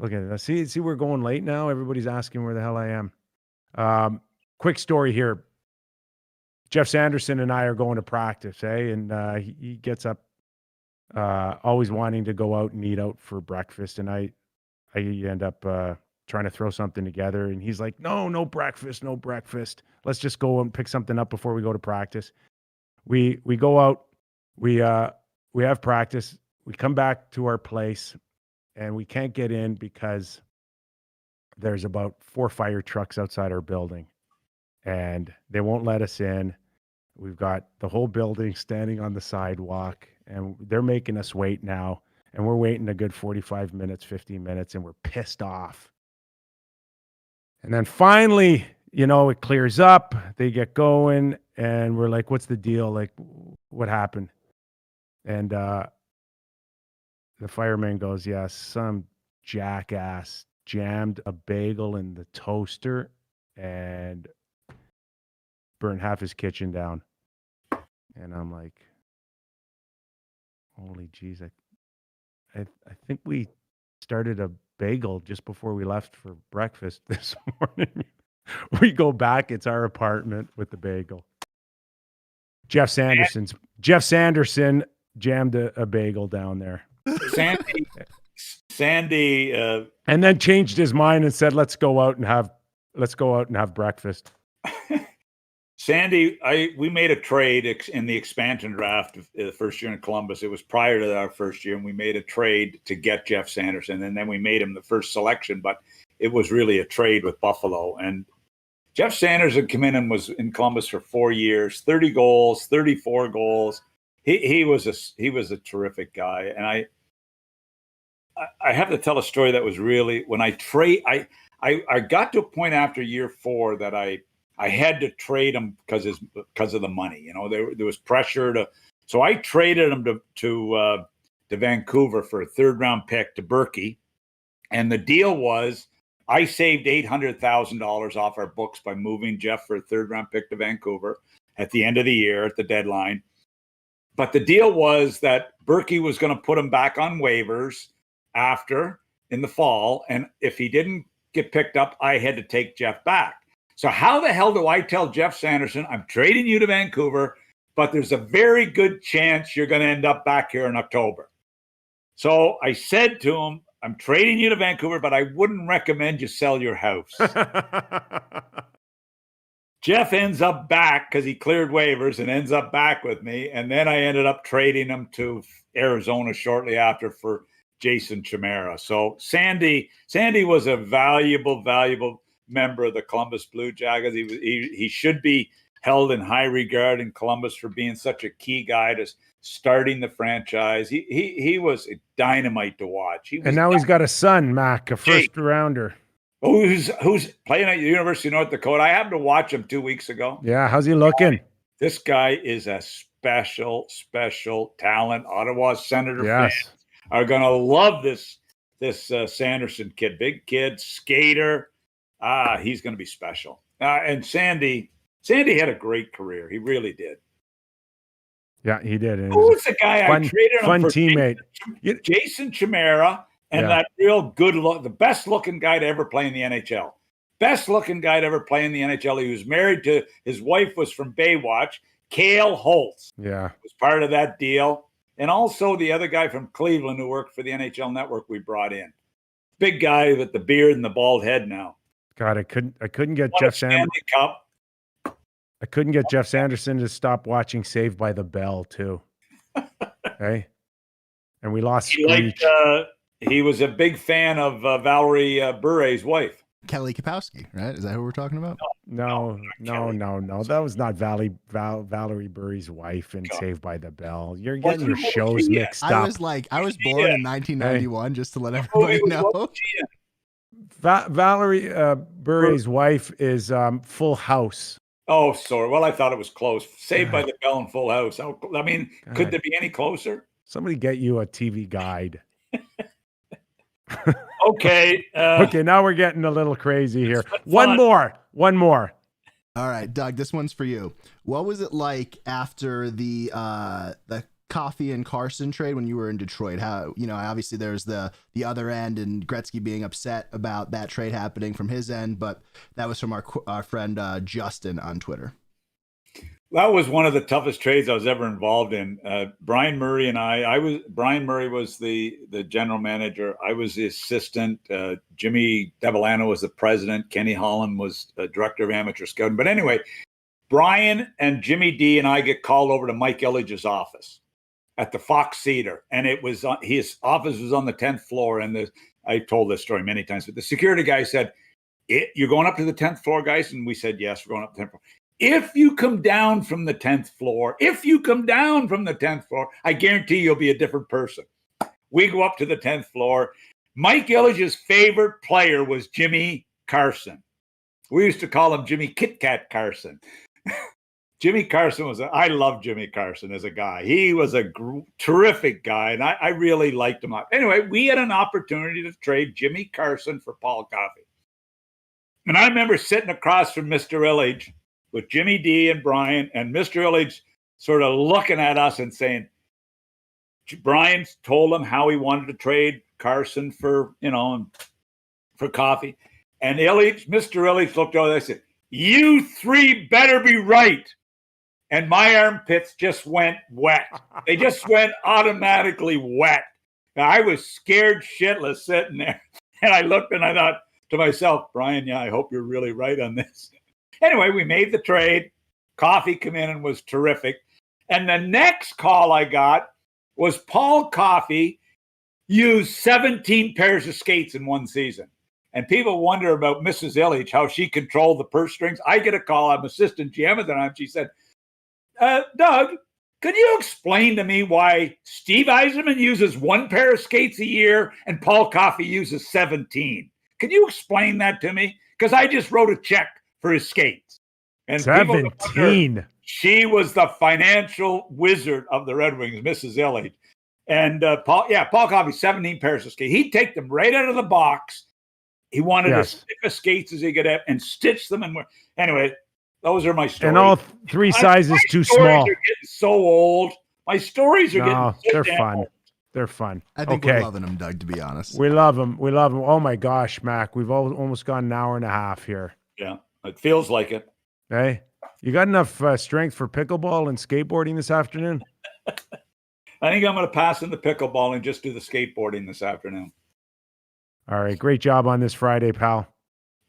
A: Look at it. See, we're going late now. Everybody's asking where the hell I am. Quick story here. Jeff Sanderson and I are going to practice, and he gets up always wanting to go out and eat out for breakfast, and I end up trying to throw something together, and he's like, no breakfast. Let's just go and pick something up before we go to practice. We go out, we have practice, we come back to our place, and we can't get in because there's about 4 fire trucks outside our building. And they won't let us in. We've got the whole building standing on the sidewalk, and they're making us wait now. And we're waiting a good 45 minutes, 50 minutes, and we're pissed off. And then finally, it clears up. They get going, and we're like, what's the deal? Like, what happened? And the fireman goes, yeah, some jackass jammed a bagel in the toaster and burned half his kitchen down. And I'm like, holy jeez, I think we started a bagel just before we left for breakfast this morning. We go back, it's our apartment with the bagel. Jeff Sanderson jammed a bagel down there.
B: Sandy
A: and then changed his mind and said, let's go out and have breakfast.
B: Sandy, we made a trade in the expansion draft the first year in Columbus. It was prior to our first year, and we made a trade to get Jeff Sanderson, and then we made him the first selection, but it was really a trade with Buffalo. And Jeff Sanderson came in and was in Columbus for 4 years, 30 goals, 34 goals. He was a terrific guy. And I have to tell a story that was really, when I got to a point after year 4 that I I had to trade him because of the money. You know, there was pressure to. So I traded him to Vancouver for a 3rd-round pick to Berkey, and the deal was I saved $800,000 off our books by moving Jeff for a 3rd-round pick to Vancouver at the end of the year at the deadline. But the deal was that Berkey was going to put him back on waivers after in the fall, and if he didn't get picked up, I had to take Jeff back. So how the hell do I tell Jeff Sanderson, I'm trading you to Vancouver, but there's a very good chance you're going to end up back here in October? So I said to him, I'm trading you to Vancouver, but I wouldn't recommend you sell your house. Jeff ends up back because he cleared waivers and ends up back with me. And then I ended up trading him to Arizona shortly after for Jason Chimera. So Sandy was a valuable member of the Columbus Blue Jackets. He should be held in high regard in Columbus for being such a key guy to starting the franchise. He was a dynamite to watch.
A: And now he's got a son, Mac, a first rounder.
B: Who's playing at the University of North Dakota. I happened to watch him 2 weeks ago.
A: Yeah, how's he looking?
B: This guy is a special talent. Ottawa Senator fans are going to love this Sanderson kid. Big kid, skater. He's going to be special. And Sandy had a great career. He really did.
A: Yeah, he did.
B: Who was the guy I traded him for?
A: Teammate.
B: Jason Chimera, and that real the best looking guy to ever play in the NHL. Best looking guy to ever play in the NHL. He was married to, his wife was from Baywatch, Cale Holtz.
A: Yeah.
B: Was part of that deal. And also the other guy from Cleveland who worked for the NHL Network we brought in. Big guy with the beard and the bald head now.
A: God, I couldn't get Jeff Sanderson. I couldn't get Jeff Sanderson to stop watching Saved by the Bell too. Okay, and we lost.
B: He was a big fan of Valerie Bure's wife,
C: Kelly Kapowski. Right? Is that who we're talking about?
A: No. That was not Valerie Bure's wife in Saved by the Bell. You're getting your shows mixed up.
C: I was born in 1991, just to let everybody know.
A: Valerie Bure's wife is Full House.
B: Oh, sorry. Well, I thought it was close. Saved by the Bell and Full House. I mean, could there be any closer?
A: Somebody get you a TV guide.
B: Okay.
A: Okay, now we're getting a little crazy here. One more.
C: All right, Doug, this one's for you. What was it like after the Coffey and Carson trade when you were in Detroit? How, obviously there's the other end and Gretzky being upset about that trade happening from his end, but that was from our friend Justin on Twitter.
B: That was one of the toughest trades I was ever involved in. Brian Murray and Brian Murray was the general manager. I was the assistant. Jimmy Devellano was the president. Kenny Holland was the director of amateur scouting. But anyway, Brian and Jimmy D and I get called over to Mike Ilitch's office at the Fox Theater, and it was his office was on the 10th floor. And I told this story many times, but the security guy said, "You're going up to the 10th floor, guys?" And we said, "Yes, we're going up to the 10th floor." If you come down from the 10th floor, I guarantee you'll be a different person. We go up to the 10th floor. Mike Ilitch's favorite player was Jimmy Carson. We used to call him Jimmy Kit Kat Carson. Jimmy Carson I love Jimmy Carson as a guy. He was a terrific guy, and I really liked him. Anyway, we had an opportunity to trade Jimmy Carson for Paul Coffey. And I remember sitting across from Mr. Ilitch with Jimmy D and Brian, and Mr. Ilitch sort of looking at us and saying, Brian told him how he wanted to trade Carson for Coffey. And Mr. Ilitch looked over and said, "You three better be right." And my armpits just went wet. They just went automatically wet. Now, I was scared shitless sitting there. And I looked and I thought to myself, Brian, I hope you're really right on this. Anyway, we made the trade. Coffey came in and was terrific. And the next call I got was Paul Coffey used 17 pairs of skates in one season. And people wonder about Mrs. Ilitch, how she controlled the purse strings. I get a call. I'm assistant GM at the time. She said, Doug, could you explain to me why Steve Yzerman uses one pair of skates a year and Paul Coffey uses 17? Can you explain that to me? Because I just wrote a check for his skates. And people wonder,
A: 17.
B: she was the financial wizard of the Red Wings, Mrs. Illich. And Paul Coffey, 17 pairs of skates. He'd take them right out of the box. He wanted as thick of skates as he could have and stitch them. And anyway, those are my stories.
A: And all three sizes too small.
B: My stories are getting so old. My stories are getting so
A: they're
B: damn
A: fun.
B: old.
A: They're fun.
C: I think we're loving them, Doug, to be honest.
A: We love them. We love them. Oh, my gosh, Mac. We've almost gone an hour and a half here.
B: Yeah, it feels like it.
A: Hey, you got enough strength for pickleball and skateboarding this afternoon?
B: I think I'm going to pass in the pickleball and just do the skateboarding this afternoon.
A: All right. Great job on this Friday, pal.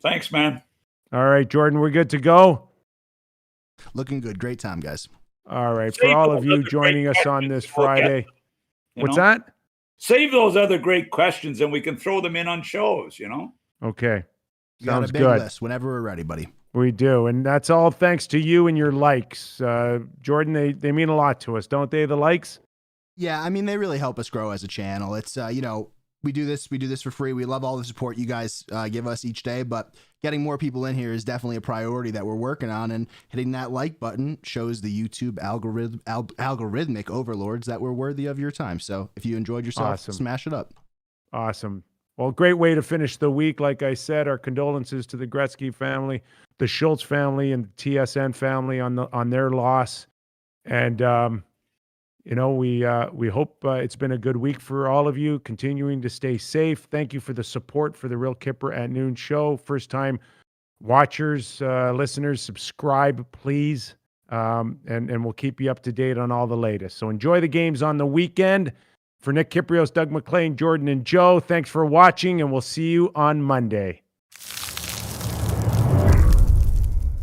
B: Thanks, man.
A: All right, Jordan, we're good to go?
C: Looking good. Great time, guys.
A: All right. For all of you joining us on this Friday. What's that?
B: Save those other great questions and we can throw them in on shows,
A: Okay.
C: Sounds good. List whenever we're ready, buddy.
A: We do. And that's all thanks to you and your likes. Jordan, they mean a lot to us, don't they, the likes?
C: Yeah, I mean, they really help us grow as a channel. It's, we do this for free. We love all the support you guys give us each day, but getting more people in here is definitely a priority that we're working on, and hitting that like button shows the YouTube algorithmic overlords that we're worthy of your time. So if you enjoyed yourself, smash it up.
A: Awesome. Well, great way to finish the week. Like I said, our condolences to the Gretzky family, the Schultz family, and the TSN family on their loss. And we hope it's been a good week for all of you. Continuing to stay safe. Thank you for the support for the Real Kyper at Noon show. First time watchers, listeners, subscribe, please. And we'll keep you up to date on all the latest. So enjoy the games on the weekend. For Nick Kypreos, Doug Maclean, Jordan, and Joe, thanks for watching, and we'll see you on Monday.